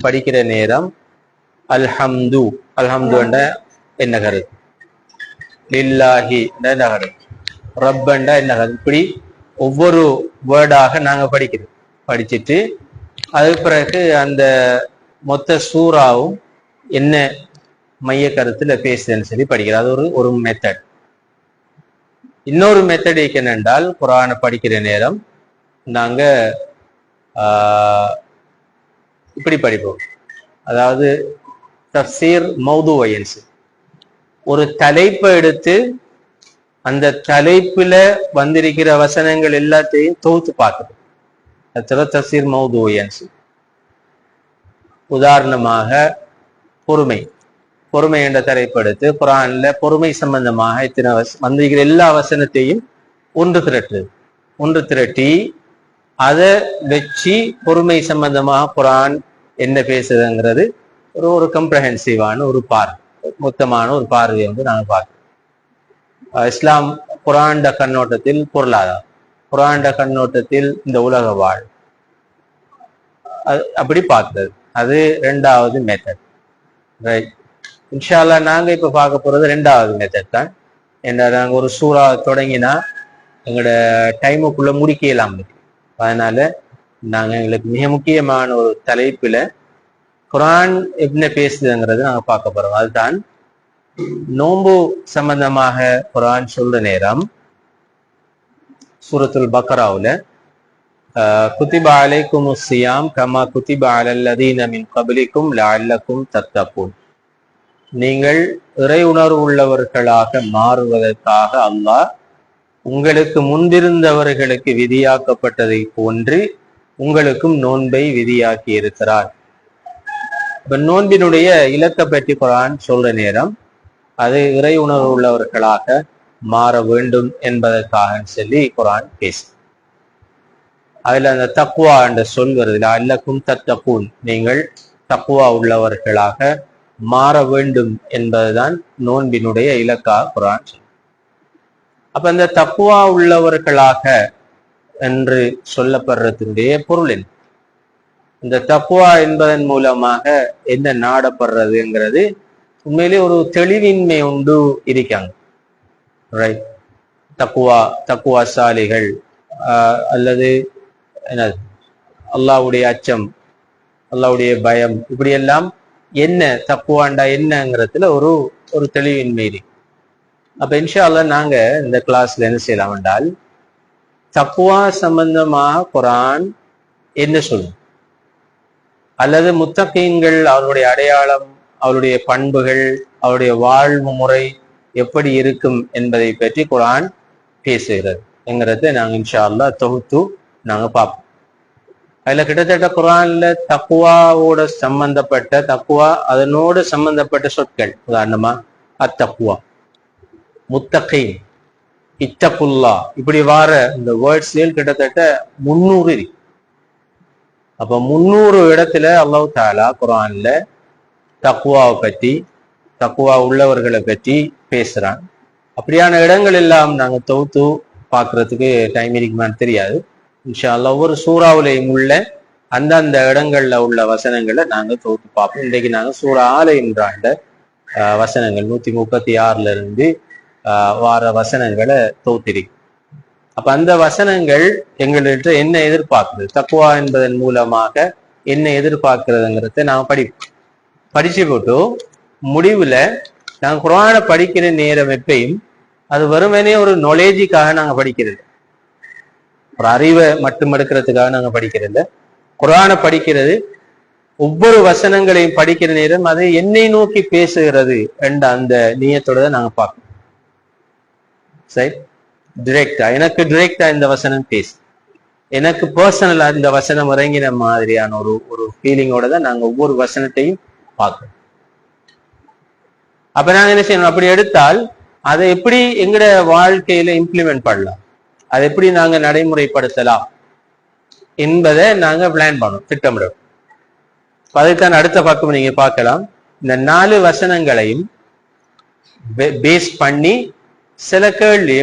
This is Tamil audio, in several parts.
படிக்கிற நேரம் அல்ஹம்து அல்ஹம்து என்ன கருத்து, லில்லாஹி என்ன கருத்து, ரப்பண்டா என்ன கருத்து, இப்படி ஒவ்வொரு வேர்டாக நாங்க படிக்கிறோம். படிச்சுட்டு அதுக்கு பிறகு அந்த மொத்த சூறாவும் என்ன மைய கருத்துல பேசுதுன்னு சொல்லி படிக்கிறோம். அது ஒரு மெத்தட். இன்னொரு மெத்தட் என்னென்றால், குர்ஆனை படிக்கிற நேரம் நாங்க இப்படி படிப்போம். அதாவது தஃப்சீர் மௌதுவயன்ஸ், ஒரு தலைப்பை எடுத்து அந்த தலைப்புல வந்திருக்கிற வசனங்கள் எல்லாத்தையும் தொகுத்து பார்க்குது. அது தஃப்சீர் மௌதுவயன்ஸ். உதாரணமாக பொறுமை என்ற தலைப்படுத்து குர்ஆன்ல பொறுமை சம்பந்தமாக இத்தனை வந்திருக்கிற எல்லா வசனத்தையும் ஒன்று திரட்டி அதை வச்சு பொறுமை சம்பந்தமாக குர்ஆன் என்ன பேசுதுங்கிறது ஒரு கம்ப்ரஹென்சிவான ஒரு மொத்தமான ஒரு பார்வையை நாங்கள் பார்க்கிறோம். இஸ்லாம் குர்ஆன் கண்ணோட்டத்தில் பொருளாதாரம், குர்ஆன் கண்ணோட்டத்தில் இந்த உலக வாழ், அப்படி பார்த்தது. அது ரெண்டாவது மெத்தட். ரைட். இன்ஷா அல்லாஹ் நாங்க இப்ப பார்க்க போறது ரெண்டாவது மெத்தட் தான். ஏன்னா நாங்க ஒரு சூறா தொடங்கினா எங்களோட டைமுக்குள்ள முடிக்கலாம். அதனால நாங்க எங்களுக்கு மிக முக்கியமான ஒரு தலைப்புல குர்ஆன் என்ன பேசுதுங்கிறது நாங்க பார்க்க போறோம். அதுதான் நோன்பு சம்பந்தமாக குர்ஆன் சொல்ற நேரம் சூரத்துல் பக்ராவுல குத்திப அலைக்குமுஸ் ஸியாம் கமா குத்திப அலல்லதீன மின் கப்லிக்கும் லஅல்லக்கும் தத்தகூன், நீங்கள் இறை உணர்வு உள்ளவர்களாக மாறுவதற்காக அல்லாஹ் உங்களுக்கு முன்பிருந்தவர்களுக்கு விதியாக்கப்பட்டதை போன்று உங்களுக்கும் நோன்பை விதியாக்கி இருக்கிறார். இப்ப நோன்பினுடைய இலக்கை பற்றி குர்ஆன் சொல்ற நேரம் அது இறை உணர்வு உள்ளவர்களாக மாற வேண்டும் என்பதற்காக சொல்லி குர்ஆன் பேசு. அதுல அந்த தக்வா என்ற சொல் வருது, அல்லக்கும் தத்தகூன், நீங்கள் தக்வா உள்ளவர்களாக மாற வேண்டும் என்பதுதான் நோன்பினுடைய இலக்கா குர்ஆன். அப்ப இந்த தக்வா உள்ளவர்களாக என்று சொல்லப்படுறதுடைய பொருள் என்ன? இந்த தக்வா என்பதன் மூலமாக என்ன நாடப்படுறதுங்கிறது உண்மையிலே ஒரு தெளிவின்மை உண்டு இருக்காங்க. ரைட். தக்வா சாலிகள் அல்லது என்ன அல்லாஹ்வுடைய அச்சம், அல்லாஹ்வுடைய பயம், இப்படி எல்லாம் என்ன தக்வாண்டா என்னங்கிறதுல ஒரு தெளிவின்மை இருக்கு. அப்ப இன்ஷா அல்லாஹ் நாங்க இந்த கிளாஸ்ல என்ன செய்யலாம் என்றால், தக்வா சம்பந்தமாக குர்ஆன் என்ன சொல்லும், அல்லது முத்தகீன்கள் அவருடைய அடையாளம், அவருடைய பண்புகள், அவருடைய வாழ்வு முறை எப்படி இருக்கும் என்பதை பற்றி குர்ஆன் பேசுகிறது என்கிறத நாங்க இன்ஷா அல்லாஹ் தொகுத்து நாங்க பார்ப்போம். அதுல கிட்டத்தட்ட குர்ஆன்ல தக்வாவோட சம்பந்தப்பட்ட தக்வா அதனோடு சம்பந்தப்பட்ட சொற்கள், உதாரணமா அத்தக்வா, முத்தகீன், இத்தகுல்லா, இப்படி வார இந்த வேர்ட்ஸ்ல கிட்டத்தட்ட 300 இருக்கு. அப்ப 300 இடத்துல அல்லாஹ் தஆலா குர்ஆன்ல தக்வாவை பற்றி, தக்வா உள்ளவர்களை பற்றி பேசுறான். அப்படியான இடங்கள் எல்லாம் நாங்க தொகுத்து பார்க்கறதுக்கு டைம் இருக்குமான்னு தெரியாது. இன்ஷா அல்லாஹ் ஒவ்வொரு சூறாவிலையும் உள்ள அந்தந்த இடங்கள்ல உள்ள வசனங்களை நாங்க தொகுத்து பார்ப்போம். இன்றைக்கு நாங்க சூரா ஆல இம்ரான்ல வசனங்கள் 136 இருந்து வார வசனங்களை தொகுத்திருக்கு. அப்ப அந்த வசனங்கள் எங்கள்கிட்ட என்ன எதிர்பார்க்குது, தக்வா என்பதன் மூலமாக என்ன எதிர்பார்க்கிறதுங்கிறத நாங்க படிச்சு போட்டு முடிவுல நாங்க குர்ஆனை படிக்கிற நேரம் எப்பயும் அது வெறுமனே ஒரு நாலேஜுக்காக நாங்க படிக்கிறது, ஒரு அறிவை மட்டும் எடுக்கிறதுக்காக நாங்க படிக்கிறது. குர்ஆனை படிக்கிறது ஒவ்வொரு வசனங்களையும் படிக்கிற நேரம் அது என்னை நோக்கி பேசுகிறது என்ற அந்த நியத்தோட நாங்க பார்க்கணும். சரி, டிரெக்டா எனக்கு டிரெக்டா இந்த வசனம் பேசு, எனக்கு பர்சனலா இந்த வசனம் இறங்கின மாதிரியான ஒரு ஃபீலிங்கோட தான் நாங்க ஒவ்வொரு வசனத்தையும் பார்க்கணும். அப்ப நாங்க என்ன செய்யணும், அப்படி எடுத்தால் அதை எப்படி எங்கட வாழ்க்கையில இம்ப்ளிமெண்ட் பண்ணலாம், அதை எப்படி நாங்க நடைமுறைப்படுத்தலாம் என்பதை நாங்க பிளான் பண்ணோம், திட்டமிடும். அதைத்தான் அடுத்த பக்கம் நீங்க பார்க்கலாம். இந்த 4 வசனங்களையும் பேஸ் பண்ணி சில கேள்வி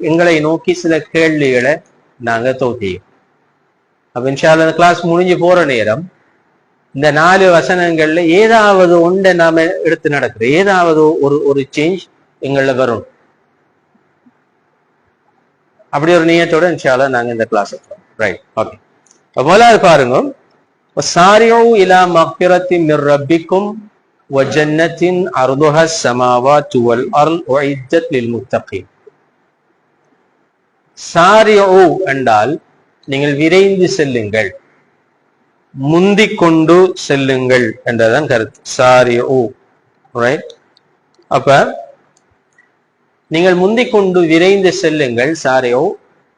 எங்களை நோக்கி சில கேள்விகளை நாங்க தொகுத்தியோம். அப்ப இன்ஷா அல்லாஹ் கிளாஸ் முடிஞ்சு போற நேரம் இந்த 4 வசனங்கள்ல ஏதாவது ஒன்றை நாம எடுத்து நடக்கிறோம், ஏதாவது ஒரு சேஞ்ச் எங்கள வரும். அப்படி ஒரு நியத்தோட இன்ஷா அல்லாஹ் நாங்க இந்த கிளாஸ் எடுப்போம். Right, okay. முதலாவது பாருங்க, சாரியு இலா மக்ஃபிரத்தின் மிர் ரப்பிக்கும் வ ஜன்னத்தின் அர்துஹா ஸமாவாத்து வல் அர்ல் உஇத்தத் லில் முத்தகீன். சாரியு என்றால் நீங்கள் விரைந்து செல்லுங்கள், முந்திக் கொண்டு செல்லுங்கள் என்றதான் கருத்து. சாரியு, ரைட். அப்ப நீங்கள் முந்திக் கொண்டு விரைந்து செல்லுங்கள். சாரியோ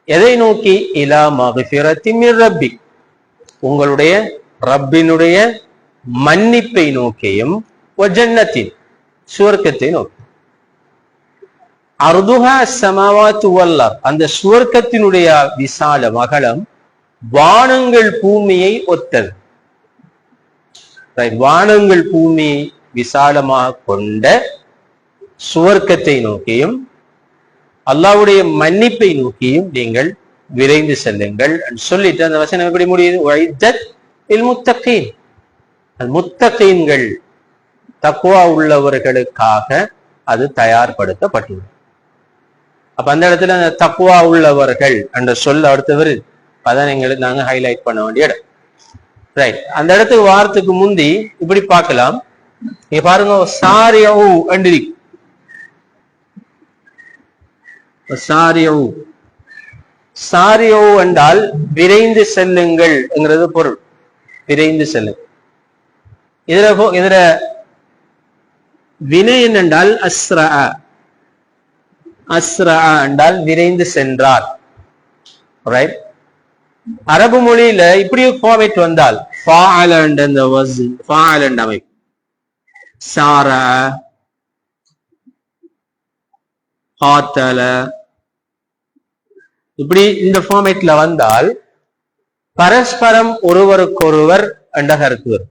எதை நோக்கி? இலா மக்ஃபிரத்தின் மிர் ரப்பி, உங்களுடைய ரப்பினுடைய மன்னிப்பை நோக்கியும், ஜன்னத்தின் சுவர்க்கத்தை நோக்கி. அர்துஹா ஸமாவாத்து வல் அர்த், அந்த சுவர்க்கத்தினுடைய விசாலம் அகலம் வானங்கள் பூமியை ஒத்தது. வானங்கள் பூமியை விசாலமாக கொண்ட சுவர்க்கத்தை நோக்கியும் அல்லாஹ்வுடைய மன்னிப்பை நோக்கியும் நீங்கள் விரைந்து செல்லுங்கள் சொல்லிட்டு அந்த வசனம் எப்படி முடியுது? உஇத்தத் லில் முத்தகீன், முத்தகீன்கள் தக்வா உள்ளவர்களுக்காக அது தயார்படுத்தப்பட்டுள்ளது. அப்ப அந்த இடத்துல அந்த தக்வா உள்ளவர்கள் என்ற சொல் அடுத்தவர் அதான் எங்களுக்கு நாங்க ஹைலைட் பண்ண வேண்டிய இடம். ரைட், அந்த இடத்துக்கு வாரத்துக்கு முந்தி இப்படி பார்க்கலாம். நீங்க பாருங்க, சாரியு அண்டிரி, சாரியு, சாரியு என்றால் விரைந்து செல்லுங்கள் என்கிறது பொருள். விரைந்து செல்லுங்கள். இதுல வினை என்னென்றால் அஸ்ரா, அஸ்ரா என்றால் விரைந்து சென்றார். ரைட், அரபு மொழியில இப்படி ஃபார்மேட் வந்தால் ஃபாஅல என்ற அந்த வஸ்ன், ஃபாஅல என்ற அமைப்பு, சாரா, காத்தல, இப்படி இந்த ஃபார்மேட்ல வந்தால் பரஸ்பரம் ஒருவருக்கொருவர் என்ற கருத்து வரும்.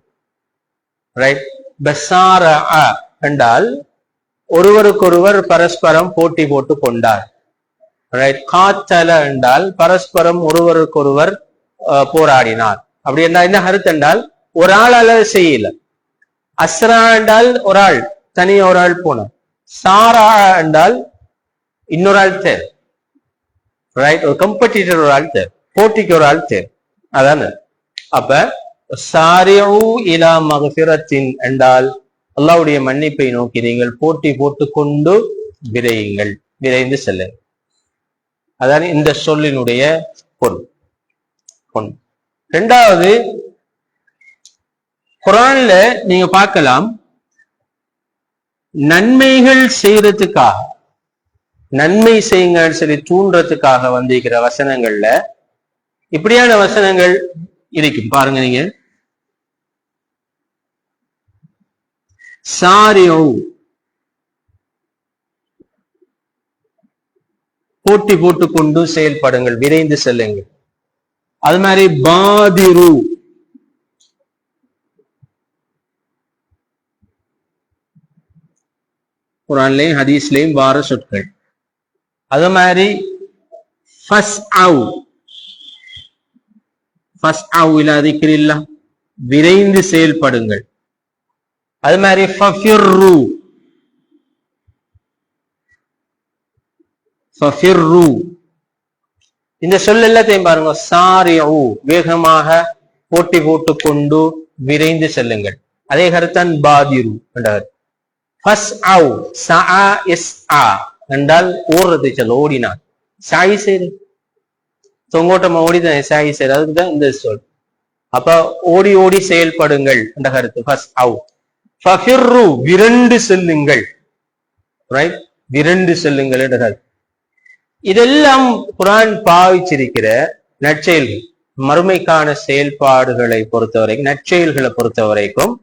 ரைட், பசாரா என்றால் ஒருவருக்கொருவர் பரஸ்பரம் போட்டி போட்டு கொண்டார். ரைட், காத்தல என்றால் பரஸ்பரம் ஒருவருக்கொருவர் போராடினார். அப்படி என்ன கருத்து என்றால் ஒரு ஆள் அல்லது செய்யல. அஸ்ரா என்றால் ஒரு ஆள், தனியா ஒரு ஆள் போனார். சாரா என்றால் இன்னொரு ஆள் தேர். ரைட், ஒரு கம்படிட்டர் ஒரு ஆள் தேர், போட்டிக்கு ஒரு ஆள் தேர். அதான அப்ப சாரியு இலா மக்ஃபிரத்தின் என்றால் அல்லாஹ்வுடைய மன்னிப்பை நோக்கி நீங்கள் போட்டி போட்டு கொண்டு விரையுங்கள், விரைந்து செல்லுங்கள். அதான் இந்த சொல்லினுடைய பொருள். இரண்டாவது, குர்ஆன்ல நீங்க பார்க்கலாம், நன்மைகள் செய்யறதுக்காக, நன்மை செய்யுங்க சொல்லி தூண்டுறதுக்காக வந்திருக்கிற வசனங்கள்ல இப்படியான வசனங்கள் இருக்கும். பாருங்க, நீங்க சாரியோ போட்டி போட்டுக் கொண்டு செயல்படுங்கள், விரைந்து செல்லுங்கள். அது மாதிரி பாதிரு, குர்ஆன்லயும் ஹதீஸ்லயும் வார சொற்கள். அது மாதிரி ஃபஸ்அவ், ஃபஸ்அவ் இலா திக்ரில்லாஹ், விரைந்து செயல்படுங்கள். அது மாதிரி ஃபஃபிர்ரு, ஃபஃபிர்ரு, இந்த சொல் எல்லாத்தையும் பாருங்க. சாரியு, வேகமாக போட்டி போட்டு கொண்டு விரைந்து செல்லுங்கள். அதே கருத்தான் பாதிரு என்றார். ஃபஸ்அவ், சஆ இஸ்ஆ என்றால் ஓடுறது சொல்ல, ஓடினான். சாயி செய்து தொங்கோட்டமா ஓடிதான் சாயி செய்து, அதுக்கு தான் இந்த சொல். அப்ப ஓடி ஓடி செயல்படுங்கள் என்ற கருத்து ஃபஸ்அவ். ஃபஃபிர்ரு, விரண்டு செல்லுங்கள். ரைட், விரண்டு செல்லுங்கள் என்ற கருத்து. இதெல்லாம் குர்ஆன் பாவிச்சிருக்கிற நற்செயல்கள், மறுமைக்கான செயல்பாடுகளை பொறுத்தவரைக்கும், நற்செயல்களை பொறுத்த வரைக்கும்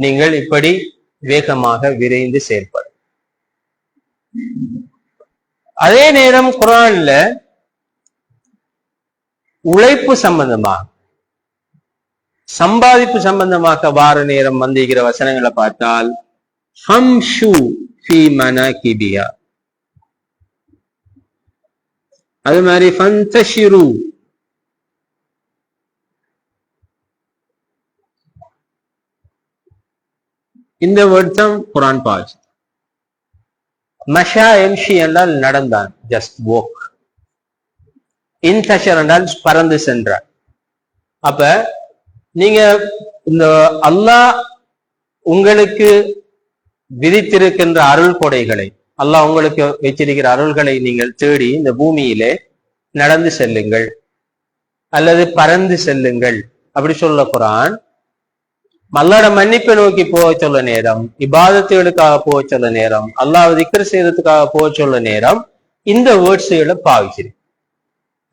நீங்கள் இப்படி வேகமாக விரைந்து செயல்படும். அதே நேரம் குர்ஆன்ல உழைப்பு சம்பந்தமாக, சம்பாதிப்பு சம்பந்தமாக வார நேரம் வந்திருக்கிற வசனங்களை பார்த்தால் ஃபம்ஷு ஃபீ மனாகிபிஹா, அது மாதிரி ஃபந்தஷிரு, இந்த வேர்ட் தான் குரான் பாவிச்சு. மஷா எம்ஷி என்றால் நடந்தான், ஜஸ்ட் walk. இன்தஷர் என்றால் பறந்து சென்றார். அப்ப நீங்க இந்த அல்லாஹ் உங்களுக்கு விதித்திருக்கின்ற அருள் கொடைகளை, அல்லாஹ் உங்களுக்கு வச்சிருக்கிற அருள்களை நீங்கள் தேடி இந்த பூமியிலே நடந்து செல்லுங்கள் அல்லது பறந்து செல்லுங்கள் அப்படி சொல்ல குரான். அல்லாஹ்வோட மன்னிப்பை நோக்கி போக சொல்ல நேரம், இபாதத்துகளுக்காக போக சொல்ல நேரம், அல்லாஹ் திக்ர் செய்யறதுக்காக போக சொல்ல நேரம் இந்த வேர்ட்ஸுகளை பாவிச்சிருக்கு.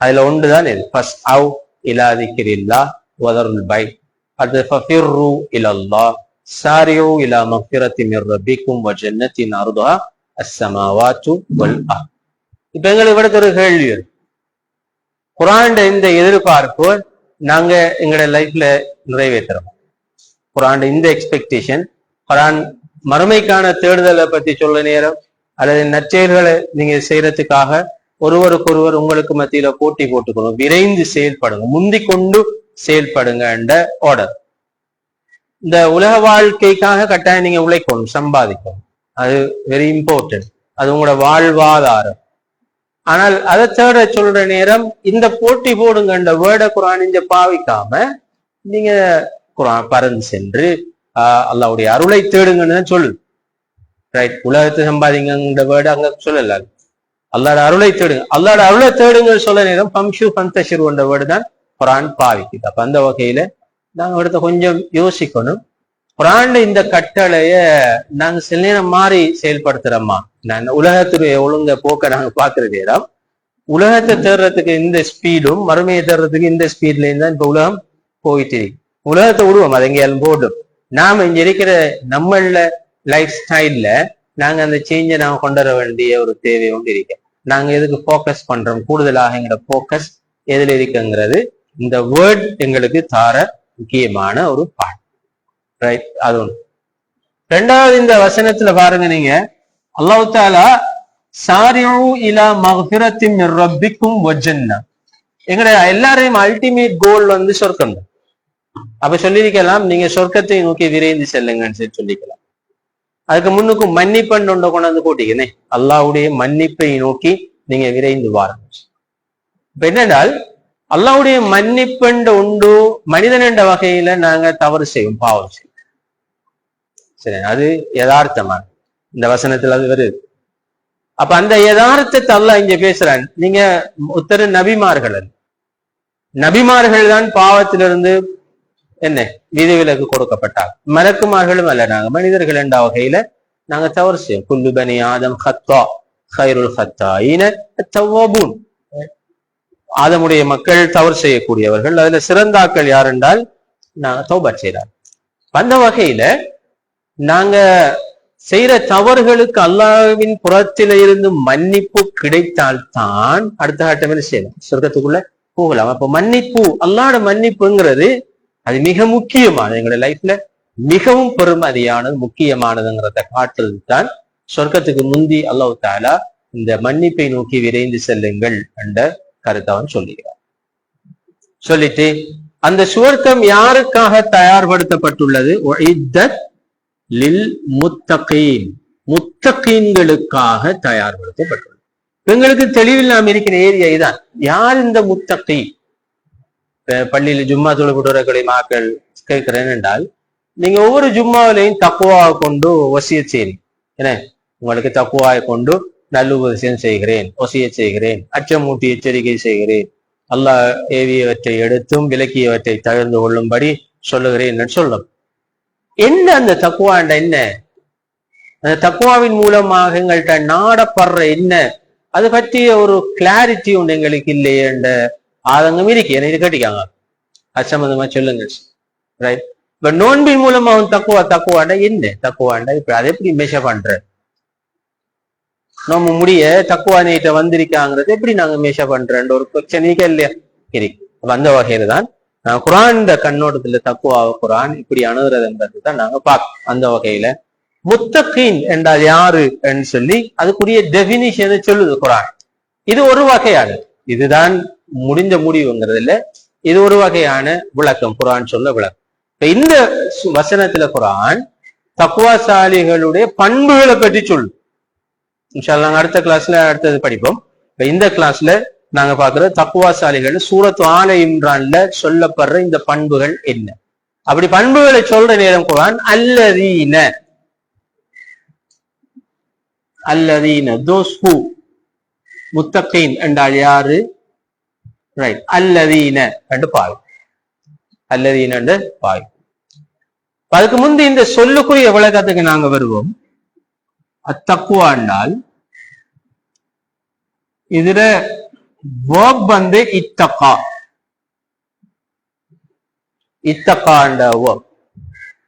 அதுல ஒன்றுதான் இது, ஃபஸ்ட் அவ் இலா திக்ரில்லாஹ் வதருல் பை, அது ஃபஃபிர்ரு இலல்லாஹ் சாரியு இலா மக்ஃபிரத்தி மிர் ரப்பிக்கும் வ ஜன்னத்தின் அர்துஹா அஸ்ஸமாவாத்து வல் அர்த். இப்ப எங்களுக்கு விட ஒரு கேள்வி, குரான் இந்த எதிர்பார்ப்பு நாங்க எங்களோட லைஃப்ல நிறைவேற்றுறோம். குரான் இந்த எக்ஸ்பெக்டேஷன், குரான் மறுமைக்கான தேடுதலை பத்தி சொல்ல நேரம் அல்லது நற்செயல்களை நீங்க செய்யறதுக்காக ஒருவருக்கொருவர் உங்களுக்கு மத்தியில போட்டி போட்டுக்கணும், விரைந்து செயல்படுங்க, முந்திக் கொண்டு செயல்படுங்க என்ற ஆர்டர். இந்த உலக வாழ்க்கைக்காக கட்டாயம் நீங்க உழைக்கணும், சம்பாதிக்கணும், அது வெரி இம்பார்ட்டன்ட், அது உங்களோட வாழ்வாதாரம். ஆனால் அதை தேட சொல்ற நேரம் இந்த போட்டி போடுங்க வேர்டை குரான் இங்க பாவிக்காம நீங்க குரான் பறந்து சென்று அல்லாஹ்வுடைய அருளை தேடுங்கன்னு தான் சொல்லுது. ரைட், உலகத்தை சம்பாதிங்க வேர்டு அங்க சொல்லல, அல்லாஹ்வோட அருளை தேடுங்க, அல்லாஹ்வோட அருளை தேடுங்க சொல்ல நேரம் பம்ஷு பந்தஷிர் என்ற வேர்டு தான் குரான் பாவிக்குது. அப்ப அந்த வகையில நாங்க இடத்த கொஞ்சம் யோசிக்கணும். குரான்ல இந்த கட்டளைய நாங்க சில நேரம் மாறி செயல்படுத்துறோமா? நான் உலகத்துடைய ஒழுங்க போக்க நாங்க பாக்குற நேரம் உலகத்தை தேடுறதுக்கு இந்த ஸ்பீடும் மறுமையை தேடுறதுக்கு இந்த ஸ்பீட்லயும் தான் இப்ப உலகம் போயிட்டு இருக்கு. உலகத்தை விடுவோம், அது எங்கேயாலும் போடும். நாம இங்க இருக்கிற நம்மள லைஃப் ஸ்டைல்ல நாங்க அந்த சேஞ்சை நாங்க கொண்டு வர வேண்டிய ஒரு தேவை ஒன்று இருக்கு. நாங்க எதுக்கு போக்கஸ் பண்றோம், கூடுதலாக எங்களோட போக்கஸ் எதுல இருக்குங்கிறது இந்த வேர்ட் எங்களுக்கு தார முக்கியமான ஒரு பாட். ரைட், அது ஒண்ணு. ரெண்டாவது, இந்த வசனத்துல பாருங்க, நீங்க அல்லாஹ் தஆலா சாரிஉ இலா மக்ஃபிரத்தின் மிர் ரப்பிக்கும் வ ஜன்னah, எங்களுடைய எல்லாரையும் அல்டிமேட் கோல் வந்து சொர்க்கம் தான். அப்ப சொல்லியிருக்கலாம் நீங்க சொர்க்கத்தை நோக்கி விரைந்து செல்லுங்கன்னு சொல்லிக்கலாம். அதுக்கு முன்னுக்கும் மன்னிப்பண்டு ஒன்றை கொண்டாந்து கூட்டிக்கனே, அல்லாஹ்வுடைய மன்னிப்பை நோக்கி நீங்க விரைந்து வாருங்க. இப்ப என்னென்றால் அல்லாஹ்வுடைய மன்னிப்பண்டு உண்டு, மனிதன் என்ற வகையில நாங்க தவறு செய்வோம், பாவம் செய்வோம். சரி, அது யதார்த்தமான இந்த வசனத்துல அது வருது. அப்ப அந்த யதார்த்தத்தை அல்லாஹ் இங்க பேசுறான். நீங்க உத்தர நபிமார்கள் தான் பாவத்திலிருந்து என்ன விதிவிலக்கு கொடுக்கப்பட்டார். மலக்குமார்களும் அல்ல, நாங்க மனிதர்கள் என்ற வகையில நாங்க தவறு செய்வோம். குல்லு பனி ஆதம் ஹத்தா கைருல் ஹத்தாயின அத்தவ்வாபூன், ஆதமுடைய மக்கள் தவறு செய்யக்கூடியவர்கள், அதுல சிறந்தாக்கள் யார் என்றால் நாங்க தௌபா செய்யறாங்க. அந்த வகையில நாங்க செய்யற தவறுகளுக்கு அல்லாஹ்வின் புறத்தில இருந்து மன்னிப்பு கிடைத்தால்தான் அடுத்த கட்டமே செய்யலாம், சொர்க்கத்துக்குள்ள போகலாம். அப்ப மன்னிப்பு, அல்லாஹ்வோட மன்னிப்புங்கிறது அது மிக முக்கியமானது, எங்களுடைய லைஃப்ல மிகவும் பெருமதியானது, முக்கியமானதுங்கிறத காட்டுறது தான் சொர்க்கத்துக்கு முந்தி அல்லாஹ் தஆலா இந்த மன்னிப்பை நோக்கி விரைந்து செல்லுங்கள் என்ற கருத்தை அவன் சொல்லுகிறார். சொல்லிட்டு அந்த சுவர்க்கம் யாருக்காக தயார்படுத்தப்பட்டுள்ளது? லில் முத்தகீன், முத்தகீன்களுக்காக தயார்படுத்தப்பட்டுள்ளது. எங்களுக்கு தெளிவில்லாம இருக்கிற ஏரியா இதான். யார் இந்த முத்தகீ? பள்ளியில ஜும்மா தொழுவிடுறக்கூடிய மக்கள் கேட்கிறேன் என்றால், நீங்க ஒவ்வொரு ஜும்மாவிலையும் தக்குவாவை கொண்டு வசியத் செய்றீங்க. என்ன, உங்களுக்கு தக்குவாவை கொண்டு நல்லுபதேசம் செய்கிறேன், வசியத் செய்கிறேன், அச்சமூட்டி எச்சரிக்கை செய்கிறேன், அல்லாஹ் ஏவியவற்றை எடுத்தும் விலக்கியவற்றை தவிர்த்து கொள்ளும்படி சொல்லுகிறேன் சொல்லும். என்ன அந்த தக்குவாண்ட என்ன? அந்த தக்குவாவின் மூலமாக எங்கள்கிட்ட நாடப்படுற என்ன, அது பற்றிய ஒரு கிளாரிட்டி ஒன்று எங்களுக்கு இல்லையே என்ற ஆதங்கம் இருக்கு. என்ன இது கேட்டிக்காங்க, அச்சம்பந்தமா சொல்லுங்க. ரைட், இப்ப நோன்பின் மூலமா அவன் தக்குவாண்டா என்ன? தக்குவாண்டா இப்ப அதை எப்படி மெஷர் பண்ற? நம்ம முடிய தக்குவா நீட்ட வந்திருக்காங்கிறது எப்படி நாங்க மெஷர் பண்றோன்ற ஒரு பிரச்சனைக்கே இல்லையா இருக்கு. அந்த வகையில தான் குரான் கண்ணோட்டத்துல தக்குவா குரான் இப்படி அணுகிறதுன்றது தான் நாங்க பார்க்கணும். அந்த வகையில முத்தகீன் என்றால் யாரு என்று சொல்லி அதுக்குரிய டெபினிஷனை சொல்லுது குரான். இது ஒரு வகையான, இதுதான் முடிஞ்ச முடிவுங்கிறது இல்ல, இது ஒரு வகையான விளக்கம், குரான் சொல்ல விளக்கம். இப்ப இந்த வசனத்துல குரான் தக்குவாசாலிகளுடைய பண்புகளை பற்றி சொல்லு. இன்ஷா அல்லாஹ் நாங்க அடுத்த கிளாஸ்ல அடுத்தது படிப்போம். இந்த கிளாஸ்ல நாங்க பாக்குற தக்குவாசாலிகள் சூரத்து ஆல இம்ரான்ல சொல்லப்படுற இந்த பண்புகள் என்ன. அப்படி பண்புகளை சொல்ற நேரம் குர்ஆன் அல்லதீன அல்லதீன தோஸ் ஹூ முத்தகீன் என்றால் யாரு? ரைட், அல்லதீன என்று பாய், அல்லதீன என்று பாய். அதுக்கு முந்தி இந்த சொல்லுக்குரிய விளக்கத்துக்கு நாங்க வருவோம். அத்தக்குவா என்றால் இதுல வேர்ப் வந்து இத்தகா, இத்தகா என்ற வேர்ப்.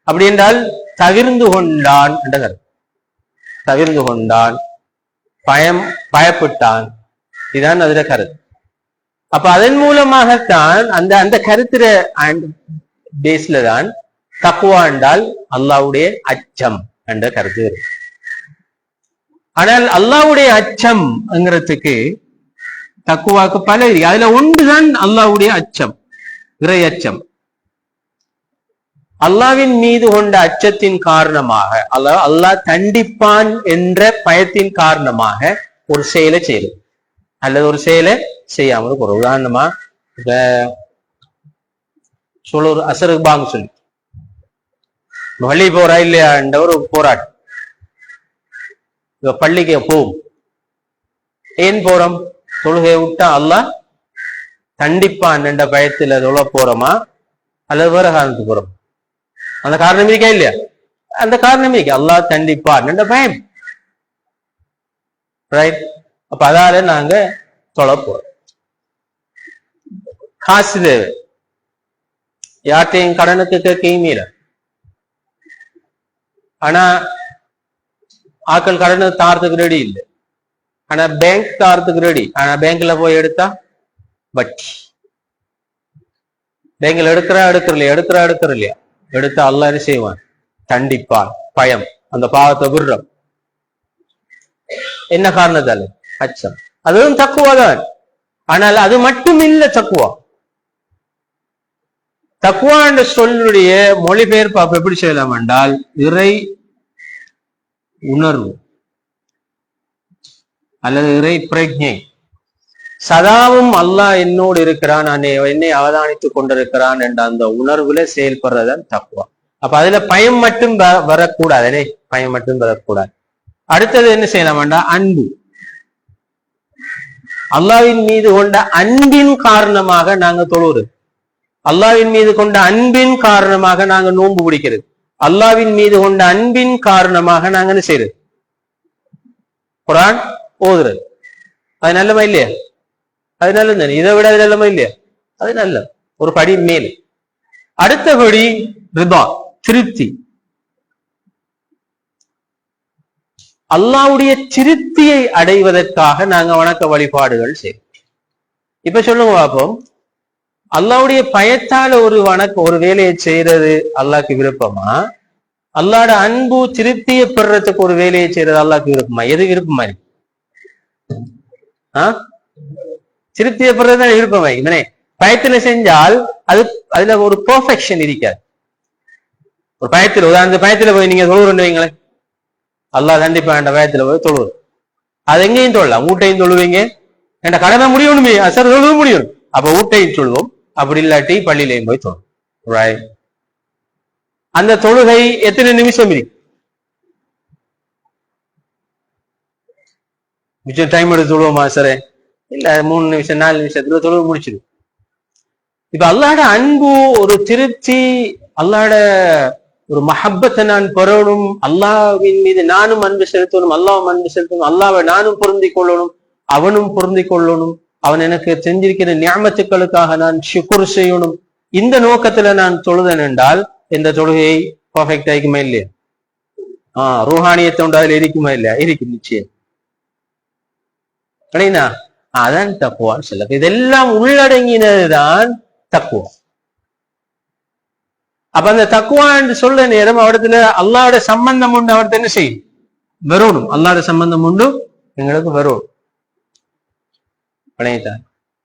அப்படி என்றால் தவிர்ந்து கொண்டான் என்ற கருத்து. தவிர்ந்து கொண்டான், பயப்பட்டான், இதுதான் அதுல கருத்து. அப்ப அதன் மூலமாகத்தான் அந்த அந்த கருத்துற பேஸ்ல தான் தக்குவா என்றால் அல்லாஹ்வுடைய அச்சம் என்ற கருத்து இருக்கு. ஆனால் அல்லாஹ்வுடைய அச்சம்ங்கிறதுக்கு தக்குவாக்கு பல இருக்கு. அதுல ஒன்றுதான் அல்லாஹ்வுடைய அச்சம், இறை அச்சம். அல்லாஹ்வின் மீது கொண்ட அச்சத்தின் காரணமாக, அல்லாஹ் தண்டிப்பான் என்ற பயத்தின் காரணமாக ஒரு செயலை செய்யும் அல்லது ஒரு செயலை செய்யாமல் ஒரு உதாரணமா சொல்ல ஒரு அசருக்கு பாங்க சொல்லி பள்ளி போறா இல்லையா என்ற ஒரு போராட்டம். பள்ளிக்கு போகும், ஏன் போறோம்? தொழுகையை விட்டா அல்லாஹ் தண்டிப்பான் என்ற பயத்துல தொழ போறோமா அல்லது வேற காரணத்துக்கு போறோம்? அந்த காரணம் இருக்கா இல்லையா? அந்த காரணம் இருக்கு, அல்லாஹ் தண்டிப்பான் என்ற பயம். ரைட், அப்ப அதால நாங்க தொழ போறோம். காசு தேவை, யார்ட்டையும் கடனுக்கு கேட்கவும் இல்லை. ஆனா ஆக்கள் கடனை தாரத்துக்கு ரெடி இல்லை, ஆனா பேங்க் தாரத்துக்கு ரெடி. ஆனா பேங்க்ல போய் எடுத்தா வட்டி. பேங்க்ல எடுக்கிற இல்லையா? எடுத்தா அல்லாஹ் என்ன செய்வான்? தண்டிப்பான். பயம், அந்த பாவத்தை விடுறோம். என்ன காரணத்தால? அச்சம். அதுவும் தக்குவாதான். ஆனால் அது மட்டும் இல்ல தக்குவா. தக்குவா என்ற சொல்லுடைய மொழிபெயர்ப்பு எப்படி செய்யலாம் என்றால் இறை உணர்வு அல்லது இறை பிரஜை. சதாவும் அல்லாஹ் என்னோடு இருக்கிறான், என்னை அவதானித்துக் கொண்டிருக்கிறான் என்ற அந்த உணர்வுல செயல்படுறதான் தக்குவா. அப்ப அதுல பயம் மட்டும் வரக்கூடாது, பயம் மட்டும் வரக்கூடாது. அடுத்தது என்ன செய்யலாம் வேண்டாம்? அன்பு. அல்லாஹ்வின் மீது கொண்ட அன்பின் காரணமாக நாங்க தொழுவது, அல்லாஹ்வின் மீது கொண்ட அன்பின் காரணமாக நாங்க நோன்பு பிடிக்கிறது, அல்லாஹ்வின் மீது கொண்ட அன்பின் காரணமாக நாங்க என்ன செய்யறது? குர்ஆன் ஓதுறது. அது நல்லமா இல்லையா? அது நல்லது. இதை விட அது நல்லமா இல்லையா? அது நல்ல ஒரு படி மேல். அடுத்தபடி ரிதா, திருப்தி. அல்லாஹ்வுடைய திருப்தியை அடைவதற்காக நாங்க வணக்க வழிபாடுகள் செய்வோம். இப்ப சொல்லுங்க பாப்போம், அல்லாஹ்வுடைய பயத்தால ஒரு வேலையை செய்யறது அல்லாஹ்க்கு விருப்பமா? அல்லாஹ்வோட அன்பு திருப்தியை பெறறதுக்கு ஒரு வேலையை செய்யறது அல்லாஹ்க்கு விருப்பமா? எது விருப்பமா இருக்கு? திருப்தியை பெறதுதான் விருப்பமா? இவனே பயத்துல செஞ்சால் அதுல ஒரு பெர்ஃபெக்ஷன் இருக்காது. ஒரு பயத்துல, உதாரணத்து பயத்துல போய் நீங்க தொழுவுன்னு வைங்களேன், அல்லாஹ் கண்டிப்பா என்ற பயத்துல போய் தொழுவு. அது எங்கேயும் தொழலாம், வீட்டையும் தொழுவீங்க. என்ற கடனை முடியணுமே, அசர் தொழுவ முடியும். அப்ப வீட்டையும் சொல்லுவோம், அப்படி இல்லாட்டி பள்ளியிலையும் போய் தொழுவோம். அந்த தொழுகை எத்தனை நிமிஷம் இருக்கு? மிச்சம் டைம் எடுத்து தொழுவோமா? சரே இல்ல, 3 நிமிஷம் 4 நிமிஷத்துல தொழுவு முடிச்சிடும். இப்ப அல்லாஹ்வோட அன்பு, ஒரு திருப்தி, அல்லாஹ்வோட ஒரு மஹப்பத்தை நான் பெறணும், அல்லாஹ்வின் மீது நானும் அன்பு செலுத்தணும், அல்லாஹ்வும் அன்பு செலுத்தணும், அல்லாஹ்வை நானும் பொருந்தி கொள்ளணும், அவனும் பொருந்தி கொள்ளணும், அவன் எனக்கு செஞ்சிருக்கிற நியமத்துக்களுக்காக நான் ஷுக்ர் செய்யணும். இந்த நோக்கத்துல நான் தொழுதேன் என்றால் இந்த தொழுகையை பர்ஃபெக்ட் ஆகிக்குமா இல்லையா? ரூஹானியத்தை உண்டு அதுல இருக்குமா இல்லையா? இருக்கு, நிச்சயம். அதான் தக்குவான்னு சொல்ல. இதெல்லாம் உள்ளடங்கினதுதான் தக்குவா. அப்ப அந்த தக்குவா என்று சொல்ற நேரம் அவடத்துல அல்லாஹ்வோட சம்பந்தம் உண்டு, அவர்த்த என்ன செய்யும்? வரணும். அல்லாஹ்வோட சம்பந்தம் உண்டு, எங்களுக்கு வரும்.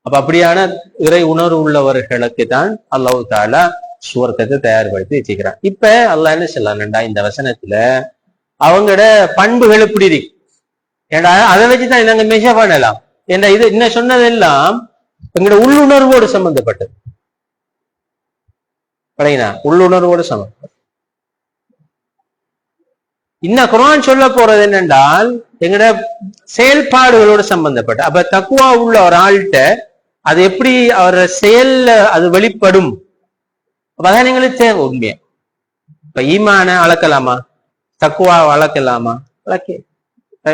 அப்ப அப்படியான இறை உணர்வு உள்ளவர்களுக்கு தான் அல்லாஹ் தஆலா சுவர்க்கத்தை தயார்படுத்தி வச்சுக்கிறான். இப்ப அல்லாஹ் என்ன சொல்லலாம்டா இந்த வசனத்துல அவங்களோட பண்புகள் எப்படி இருக்கு ஏண்டா அதை வச்சுதான் நாங்க மெஷ பண்ணலாம். ஏன்னா இது என்ன சொன்னதெல்லாம் எங்களோட உள்ளுணர்வோடு சம்பந்தப்பட்டது. உள்ளுணர்வோடு சம்பந்தப்பட்டது. இன்னும் குர்ஆன் சொல்ல போறது என்னென்றால் எங்களோட செயல்பாடுகளோடு சம்பந்தப்பட்ட. அப்ப தக்குவா உள்ள ஒரு ஆள்கிட்ட அது எப்படி அவர செயல்ல அது வெளிப்படும். அதான் எங்களுக்கு தேவை உண்மையா. இப்ப ஈமான அளக்கலாமா, தக்குவா அளக்கலாமா?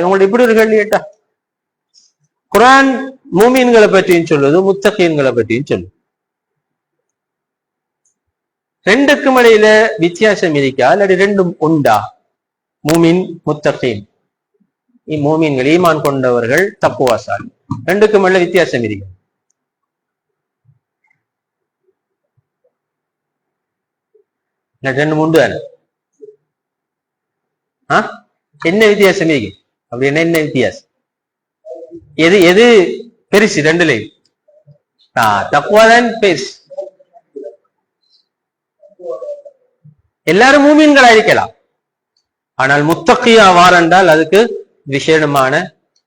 உங்கள்ட்ட இப்படி ஒரு கேள்வி கேட்டா குர்ஆன் மூமீன்களை பற்றியும் சொல்லுது, முத்தகீன்களை பற்றியும் சொல்லுது. ரெண்டுக்கும் இடையில வித்தியாசம் இருக்கா இல்லாட்டி ரெண்டும் உண்டா? மூமின் முத்தகீன், மூமீன்கள் ஈமான் கொண்டவர்கள் தக்குவாசாலி, ரெண்டுக்கும் இடையில வித்தியாசம் இருக்கு. ரெண்டு உண்டு தானே? என்ன வித்தியாசம் இருக்கு? அப்படின்னா என்ன வித்தியாசம்? எது எது பெருசு ரெண்டுலையும்? தக்குவாதான் பெருசு. எல்லாரும் மூமீன்களா இருக்கலாம், ஆனால் முத்தகியா வாரண்டால் அதுக்கு விசேடமான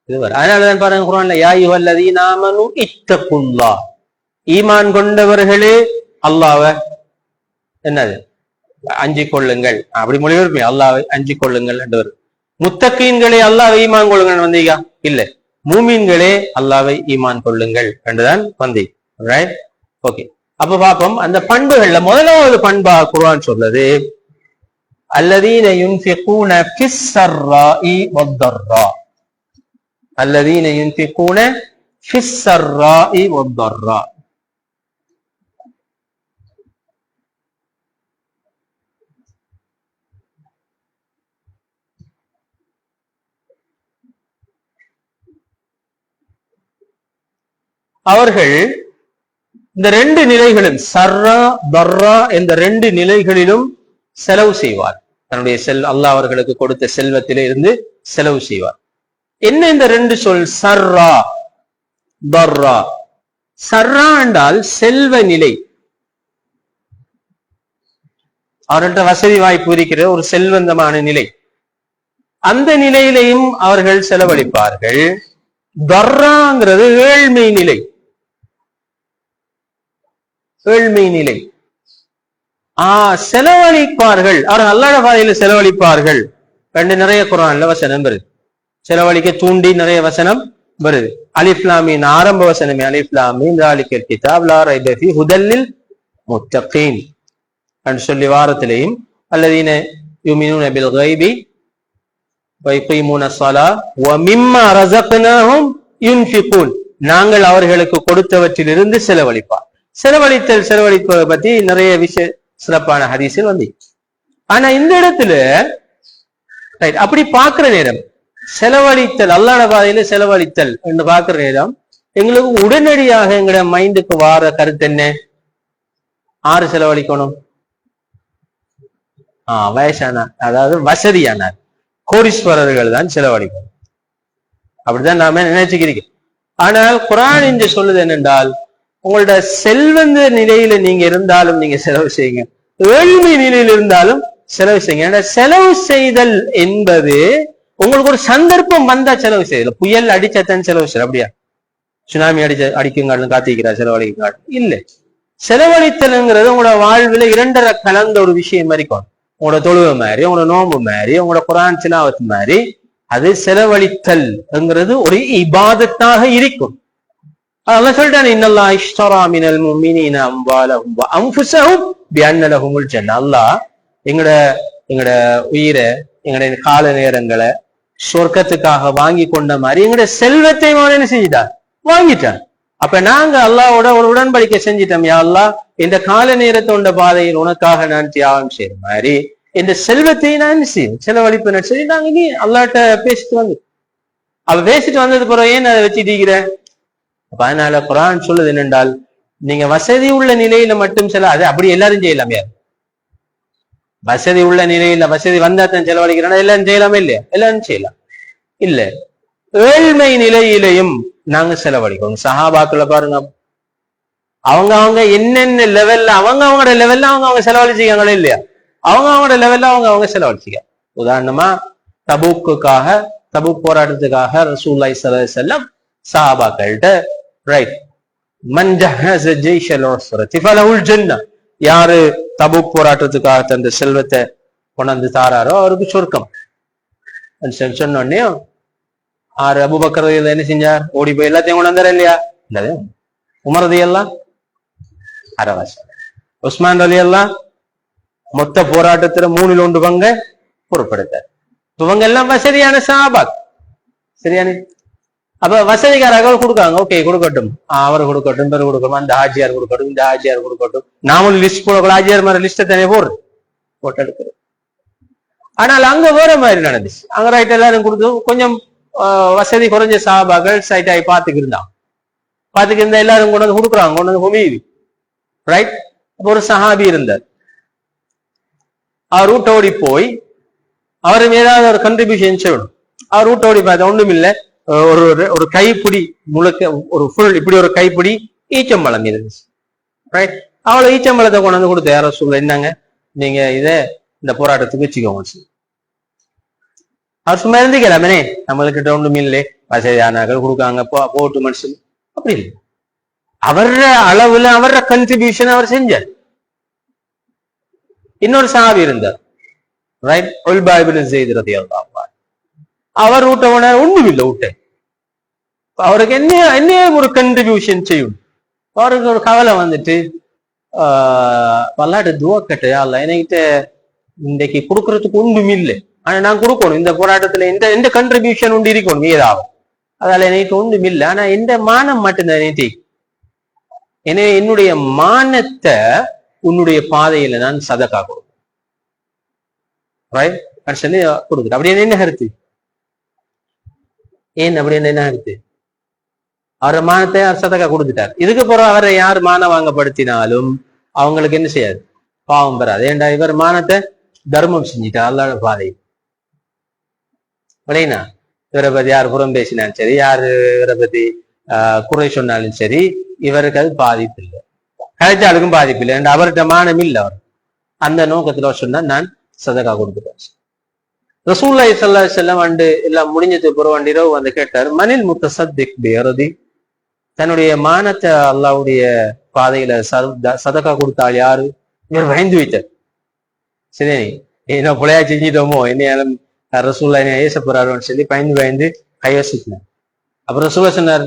இது வரும். அதனாலதான் பாருங்க குர்ஆன்ல யா அய்யுஹல்லதீன ஆமனூ இத்தகுல்லாஹ், ஈமான் கொண்டவர்களே அல்லாஹ்வை என்னது அஞ்சிக் கொள்ளுங்கள். அப்படி மொழிபெயர்ப்பு அல்லாஹ்வை அஞ்சிக் கொள்ளுங்கள் என்று வரும். முத்தகீன்களே அல்லாஹ்வை ஈமான் கொள்ளுங்கள் வந்தீங்க இல்ல, மூமீன்களே அல்லாஹ்வை ஈமான் கொள்ளுங்கள் என்றுதான் வந்தீங்க. Right, okay. அப்ப பாப்போம் அந்த பண்புகள்ல முதலாவது பண்பா குர்ஆன் சொல்றது அல்லதீன யுன்ஃபிகூன ஃபிஸ் ஸர்ராஇ வத்தர்ரா. அல்லதீன யுன்ஃபிகூன ஃபிஸ் ஸர்ராஇ வத்தர்ரா. அவர்கள் இந்த ரெண்டு நிலைகளும் சர்ரா தர்ரா என்ற ரெண்டு நிலைகளிலும் செலவு செய்வார். தன்னுடைய அல்லாஹ் அவர்களுக்கு கொடுத்த செல்வத்திலே இருந்து செலவு செய்வார். என்ன இந்த ரெண்டு சொல் சர்ரா தர்ரா? சர்ரா என்றால் செல்வ நிலை, அவர்கள்ட்ட வசதி வாய்ப்பு இருக்கிற ஒரு செல்வந்தமான நிலை, அந்த நிலையிலையும் அவர்கள் செலவழிப்பார்கள். தர்ராங்கிறது ஏழ்மை நிலை, ஏழ்மை நிலை. செலவழிப்பார்கள், அவர்கள் அல்லாஹ்வுடைய பாதையில செலவழிப்பார்கள். ரெண்டு நிறைய குர்ஆன்ல வசனம் வருது, செலவழிக்க தூண்டி நிறைய வசனம் வருது. அலிஃப் லாம் மீம் ஆரம்ப வசனமே அலிஃப் லாம் மீம் ஸாலிகல் கிதாப் லா ரைப ஃபீஹி ஹுதல் லில் முத்தகீன் என்று சொல்லி வாரத்திலேயும் அல்லதீன யுமினூன பில் கைபி வ யகீமூன ஸலா வ மிம்மா ரஸக்னாஹும் யுன்ஃபிகூன், நாங்கள் அவர்களுக்கு கொடுத்தவற்றிலிருந்து செலவழிப்பார். செலவழிப்பதை பத்தி நிறைய சிறப்பான ஹதீஸில் வந்து. ஆனா இந்த இடத்துல அப்படி பார்க்கிற நேரம் செலவழித்தல், அல்லாஹ்வுடைய பாதையில செலவழித்தல் என்று பார்க்கிற நேரம் எங்களுக்கு உடனடியாக எங்களோட மைண்டுக்கு வார கருத்து என்ன? ஆறு செலவழிக்கணும்? வயசானார், அதாவது வசதியானார், கோடீஸ்வரர்கள் தான் செலவழிக்கணும், அப்படிதான் நாம நினைச்சுக்கிறீங்க. ஆனால் குர்ஆன் என்று சொல்லுது என்னென்றால் உங்களோட செல்வந்த நிலையில நீங்க இருந்தாலும் நீங்க செலவு செய்யுங்க, ஏழ்மை நிலையில் இருந்தாலும் செலவு செய்யுங்க. செலவு செய்தல் என்பது உங்களுக்கு ஒரு சந்தர்ப்பம் வந்தா செலவு செய்யல. புயல் அடிச்சத்தான் செலவு செய்யல, அப்படியா? சுனாமி அடிக்குங்காலும் காத்திக்கிறா செலவழிக்க இல்ல. செலவழித்தல்ங்கிறது உங்களோட வாழ்வுல இரண்டரை கலந்த ஒரு விஷயம் வரைக்கும். உங்களோட தொழுவை மாதிரி, உங்களோட நோம்பு மாதிரி, உங்களோட குர்ஆன் திலாவத் மாதிரி அது செலவழித்தல்ங்கிறது ஒரு இபாதத்தாக இருக்கும். அல்லாஹ் சொல்றானே இன்னல்லாஹ் இஷ்தரா மினல் முஃமினீன அம்வாலஹும் வ அன்ஃபுஸஹும் பிஅன்ன லஹுமுல் ஜன்னah. அல்லாஹ் எங்கட உயிரை, எங்களுடைய கால நேரங்களை சொர்க்கத்துக்காக வாங்கி கொண்ட மாதிரி எங்களுடைய செல்வத்தை என்ன செஞ்சிட்டார்? வாங்கிட்டார். அப்ப நாங்க அல்லாஹ்வோட ஒரு உடன்படிக்கை செஞ்சிட்டோம், யா அல்லாஹ் இந்த கால நேரத்தோட பாதையில் உனக்காக நான் தியாகம் செய்யற மாதிரி இந்த செல்வத்தை நான் செய்யும் செலவழிப்பு சரி நாங்க நீ அல்லாஹ்ட்ட பேசிட்டு வந்து அவ பேசிட்டு வந்தது பிறகு ஏன் அதை வச்சுட்டீங்கிற? அப்ப அதனால குர்ஆன் சொல்லுது என்னென்றால் நீங்க வசதி உள்ள நிலையில மட்டும் அது அப்படி எல்லாரும் செய்யலாம். யார் வசதி உள்ள நிலையில வசதி வந்தாத்தான் செலவழிக்கிறானா? எல்லாரும் செய்யலாமே இல்லையா? எல்லாரும் செய்யலாம். இல்ல, ஏழ்மை நிலையிலையும் நாங்க செலவழிக்கணும். சஹாபாக்களை பாருங்க, அவங்க என்னென்ன லெவல்ல அவங்களோட லெவல்ல அவங்க செலவழிச்சிக்காங்களே இல்லையா, அவங்களோட லெவல்ல அவங்க செலவழிச்சிக்க. உதாரணமா தபூக் போராட்டத்துக்காக ரசூலுல்லாஹி ஸல்லல்லாஹு அலைஹி வஸல்லம் சஹாபாக்கள்கிட்ட ரைட் மன் ஜஹஸ ஜைஷல் உஸ்ரதி ஃபலஹுல் ஜன்னah, யாரு தபூக் போராட்டத்துக்காக தந்த செல்வத்தை கொண்டாந்து தாராரோ அவருக்கு சொர்க்கம் சொன்ன உடனே அபூபக்கர் என்ன செஞ்சார்? ஓடி போய் எல்லாத்தையும் கொண்டாந்தாரா இல்லையா? இல்ல. உமர் ரலியல்லாஹு அரவாசி, உஸ்மான் ரலியல்லாஹு மொத்த போராட்டத்துல 3/1 பங்கை பொறுப்படுத்தார். இவங்க எல்லாம் வசதியான சஹாபாக், சரியான. அப்ப வசதிக்காரர்கள் கொடுக்காங்க, ஓகே கொடுக்கட்டும், அவர் கொடுக்கட்டும், பேர் கொடுக்கணும், அந்த ஆஜியார் கொடுக்கட்டும், இந்த ஆஜியார் கொடுக்கட்டும். நாமளும் லிஸ்ட் போட ஆஜியார் மாதிரி லிஸ்ட தனியாக போட்டு எடுக்கிறோம். ஆனால் அங்க வேற மாதிரி நடந்துச்சு. அங்க ரைட் எல்லாரும் கொடுத்து கொஞ்சம் வசதி குறைஞ்ச சஹாபாக்கள் சைட் ஆகி பாத்துக்கு இருந்தா எல்லாரும் கொண்டு வந்து கொடுக்குறாங்க, கொண்டு வந்து ஹுமீது ரைட். அப்ப ஒரு சஹாபி இருந்தார், அவர் ரூட்டோடி போய் அவருக்கு ஏதாவது ஒரு கண்ட்ரிபியூஷன் செய்யணும். அவர் ரூட்டோடி பார்த்தா ஒண்ணும் இல்லை, ஒரு கைப்பிடி முழுக்க ஒரு ஃபுல் இப்படி ஒரு கைப்பிடி ஈச்சம்பழம் இருந்துச்சு ரைட். அவ்வளவு ஈச்சம்பழத்தை கொண்டு வந்து கொடுத்து யாரோ சொல்ல, என்னங்க நீங்க இந்த போராட்டத்துக்கு வச்சுக்கோங்க. அவர் சும்மா இருந்துக்கலாமே, நம்மளுக்கிட்ட ஒண்ணும் இல்லை, வசதியானாக்கள் கொடுக்காங்க போட்டு மனுஷன் அப்படி இல்லை. அவர அளவுல அவர கண்ட்ரிபியூஷன் அவர் செஞ்சார். இன்னொரு சஹாபி இருந்தார் ரைட், உல்பா இப்னு ஸைத் ரலியல்லாஹு அன்ஹு. அவர் ஊட்டவன ஒண்ணும் இல்லை, ஊட்ட அவருக்கு என்ன ஒரு கண்ட்ரிபியூஷன் செய்யும். அவருக்கு ஒரு கவலை வந்துட்டு பல்லாட்டு துவா கட்டு, அல்ல என்கிட்ட இன்றைக்கு கொடுக்கறதுக்கு ஒன்றும் இல்லை, ஆனா நான் கொடுக்கணும் இந்த போராட்டத்துல எந்த கண்ட்ரிபியூஷன் ஒன்று இருக்கணும் ஏதாவது, அதால எனக்கு ஒன்றும் இல்லை, ஆனா எந்த மானம் மட்டும்தான் எனக்கு. எனவே என்னுடைய மானத்தை உன்னுடைய பாதையில நான் சதக்கா கொடுப்பேன் சொல்லி கொடுக்குறேன். அப்படி என்ன கருத்து? ஏன் அப்படி என்ன கருத்து? அவரை மானத்தை சதக்கா கொடுத்துட்டார். இதுக்கு பிறகு அவரை யார் மானம் வாங்கப்படுத்தினாலும் அவங்களுக்கு என்ன செய்யாது, பாவம் பெறாது. ஏண்டா இவர் மானத்தை தர்மம் செஞ்சுட்டார் அல்லாஹ் பாதை. இல்லைனா இவரை பத்தி யார் புறம் பேசினாலும் சரி, யாரு இவரை பத்தி குறை சொன்னாலும் சரி, இவருக்கு அது பாதிப்பு இல்லை, கலைச்சாளுக்கும் பாதிப்பு இல்லை. அவர்கிட்ட மானம் இல்லை. அவர் அந்த நோக்கத்துல சொன்னா நான் சதக்கா கொடுத்துட்டேன். ரசூலுல்லாஹி ஸல்லல்லாஹு அலைஹி வஸல்லம் எல்லாம் முடிஞ்சது பிறகு இரவு வந்து கேட்டார், மனில் முத்தசத்திக் பியரதி, தன்னுடைய மானத்தை அல்லாஹ்வுடைய பாதையில சதக்கா கொடுத்தாள் யாரு? இவர் பயந்து வைத்தார். சரி, என்ன புலையா செஞ்சிட்டோமோ, என்னையாலும் ரசூலுல்லாஹ் என்ன ஏச போறாருன்னு சொல்லி பயந்து கையசிக்கினார். அப்புறம் ரசூலுல்லாஹ் சொன்னார்,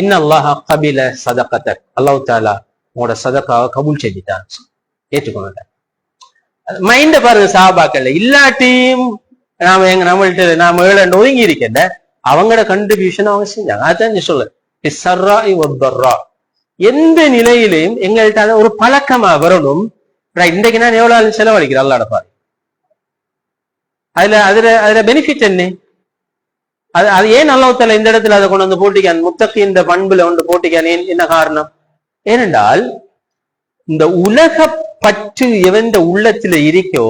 இன்னல்லாஹ கபில சதகத்தக், அல்லாஹ் தஆலா உங்களோட சதக்காவை கபூல் செஞ்சுட்டான், ஏற்றுக்கொண்டார். மைண்ட பாருங்க, சஹாபாக்கள் இல்லாட்டியும் நாம ஏழு ஒதுங்கி இருக்க அவங்களோட கண்ட்ரிபியூஷன் அவங்க செஞ்சாங்க. அதான் சொல்ல எந்த நிலையிலையும் எங்கள்கிட்ட ஒரு பழக்கமா வரணும். இன்றைக்கு நான் எவ்வளவு செலவழிக்கிறேன் அல்லாஹ்வோட பாதை, அதுல பெனிஃபிட் என்ன? அது ஏன் அல்லாஹ் தஆலா இந்த இடத்துல அதை கொண்டு வந்து போட்டிக்கான், முத்தகி இந்த பண்புல கொண்டு போட்டிக்கான்? என்ன காரணம்? ஏனென்றால் இந்த உலக பற்று எவன் உள்ளத்துல இருக்கோ,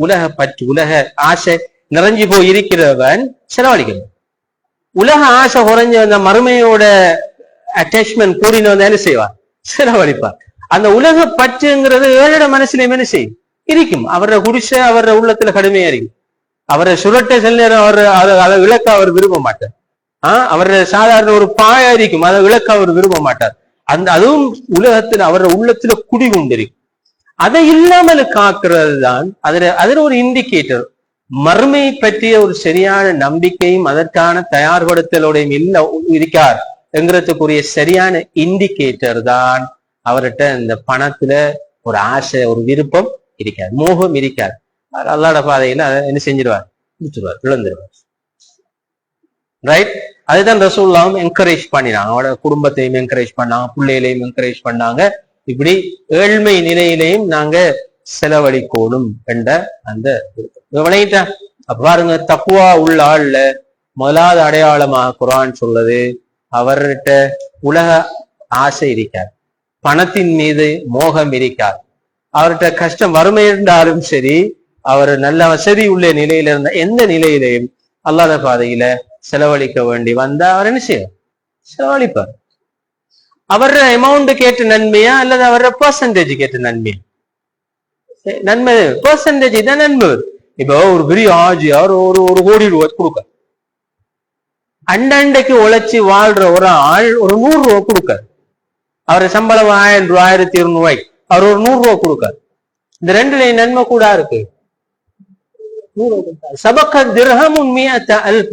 உலக பற்று உலக ஆசை நிறைஞ்சு போய் இருக்கிறவன் செலவழிக்கணும். உலக ஆசை குறைஞ்ச அந்த மறுமையோட அட்டாச்மெண்ட் கூடினவன் என்ன செய்வான்? செலவழிப்பார். அந்த உலக பற்றுங்கிறது ஏழோட மனசுலயும் என்ன செய்யும்? இருக்கும். அவரை குடிசை அவர உள்ளத்துல கடுமையா இருக்கும். அவரை சுரட்ட சில நேரம் அதை விளக்க அவர் விரும்ப மாட்டார். அவர சாதாரண ஒரு பாயா இருக்கும், அதை விளக்க அவர் விரும்ப மாட்டார். அதுவும் உலகத்துல அவர உள்ளத்துல குடி கொண்டிருக்கும். அதை இல்லாமல் காக்கிறது தான் அதுல ஒரு இண்டிகேட்டர். மறுமை பற்றிய ஒரு சரியான நம்பிக்கையும் அதற்கான தயார்படுத்தலோடையும் இருக்கார் என்கிறதுக்குரிய சரியான இண்டிகேட்டர் தான் அவர்கிட்ட இந்த பணத்துல ஒரு ஆசை, ஒரு விருப்பம் இருக்காது, மோகம் இருக்காது. அல்லாஹ்வோட பாதையில அதை என்ன செஞ்சிருவார்? கொடுத்துருவார், இழந்துருவார். ரைட். அதுதான் ரசூலுல்லாஹ் என்கரேஜ் பண்ணினாங்க. அவரோட குடும்பத்தையும் என்கரேஜ் பண்ணாங்க, பிள்ளைகளையும் என்கரேஜ் பண்ணாங்க. இப்படி ஏழ்மை நிலையிலையும் நாங்க செலவழிக்கணும் என்ற அந்த விளையிட்டா. பாருங்க, தக்குவா உள்ள ஆள்ல முதலாவது அடையாளமாக குர்ஆன் சொல்றது, அவர்கிட்ட உலக ஆசை இருக்கார், பணத்தின் மீது மோகம் இருக்கார். அவர்கிட்ட கஷ்டம் வறுமை இருந்தாலும் சரி, அவர் நல்ல வசதி உள்ள நிலையில இருந்த எந்த நிலையிலையும் அல்லாஹ்வுடைய பாதையில செலவழிக்க வேண்டி வந்தா அவர் என்ன செய்வார்? செலவழிப்பார். அவர அமௌண்ட் கேட்ட நன்மையா அல்லது அவர பெர்சன்டேஜ் கேட்ட நன்மையா? நன்மை பெர்சன்டேஜ் தான் நன்மை. இப்போ ஒரு பெரிய ஆஜி அவர் ஒரு கோடி ரூபாய் கொடுக்க, அண்டைக்கு உழைச்சி வாழ்ற ஒரு ஆள் ஒரு 100 ரூபாய் கொடுக்க, அவர் சம்பளம் 1000 ரூபாய் 1200 ரூபாய்க்கு அவர் ஒரு 100 ரூபாய் கொடுக்க. இந்த ரெண்டுலயும் நன்மை கூட இருக்கு. சபக்க திர்ஹம் உண்மையா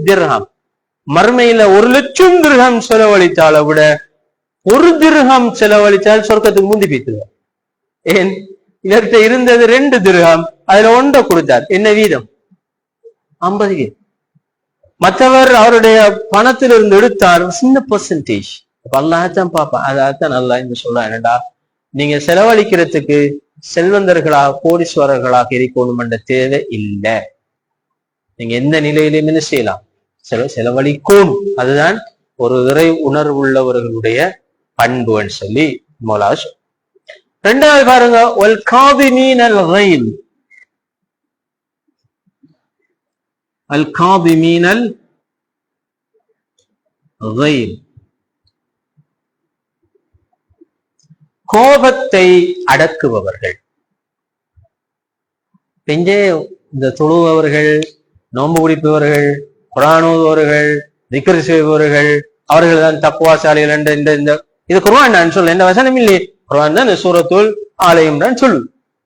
திர்ஹம், மறுமையில 1,00,000 திர்ஹம் செலவழித்தால விட 1 திர்ஹம் செலவழித்தால் சொர்க்கத்துக்கு முந்தி போய்த்துருவார். ஏன்? இவர்கிட்ட இருந்தது 2 திர்ஹம், அதுல 1 கொடுத்தார். என்ன வீதம்? 50 வீதம். மற்றவர் அவருடைய பணத்திலிருந்து எடுத்தார் சின்ன பெர்சன்டேஜ். அல்லாஹ்தான் பாப்பா. அதான் நல்லா இந்த சொல்ல என்னடா, நீங்க செலவழிக்கிறதுக்கு செல்வந்தர்களாக கோடீஸ்வரர்களாக இருக்கணும் என்ற தேவை இல்லை. நீங்க எந்த நிலையிலும் என்ன செய்யலாம், செலவழிக்கும். அதுதான் ஒரு இறை உணர்வுள்ளவர்களுடைய பண்புன்னு சொல்லி மௌலாஷ். 2வது பாருங்க, ஒல் காதிமீனல் கைல், அல் காதிமீனல் கைல், கோபத்தை அடக்குபவர்கள். இந்த தொழுபவர்கள், நோன்பு குடிப்பவர்கள், குர்ஆன் ஓதுபவர்கள், திக்ர் செய்பவர்கள், அவர்கள் தான் தக்வாசாலிகள் என்ற இந்த இது குர்ஆன் நான் சொல்ல, இந்த வசனம் இல்லையே. குர்ஆன் தான் இந்த சூரத்துல் ஆல இம்ரான் சொல்லு.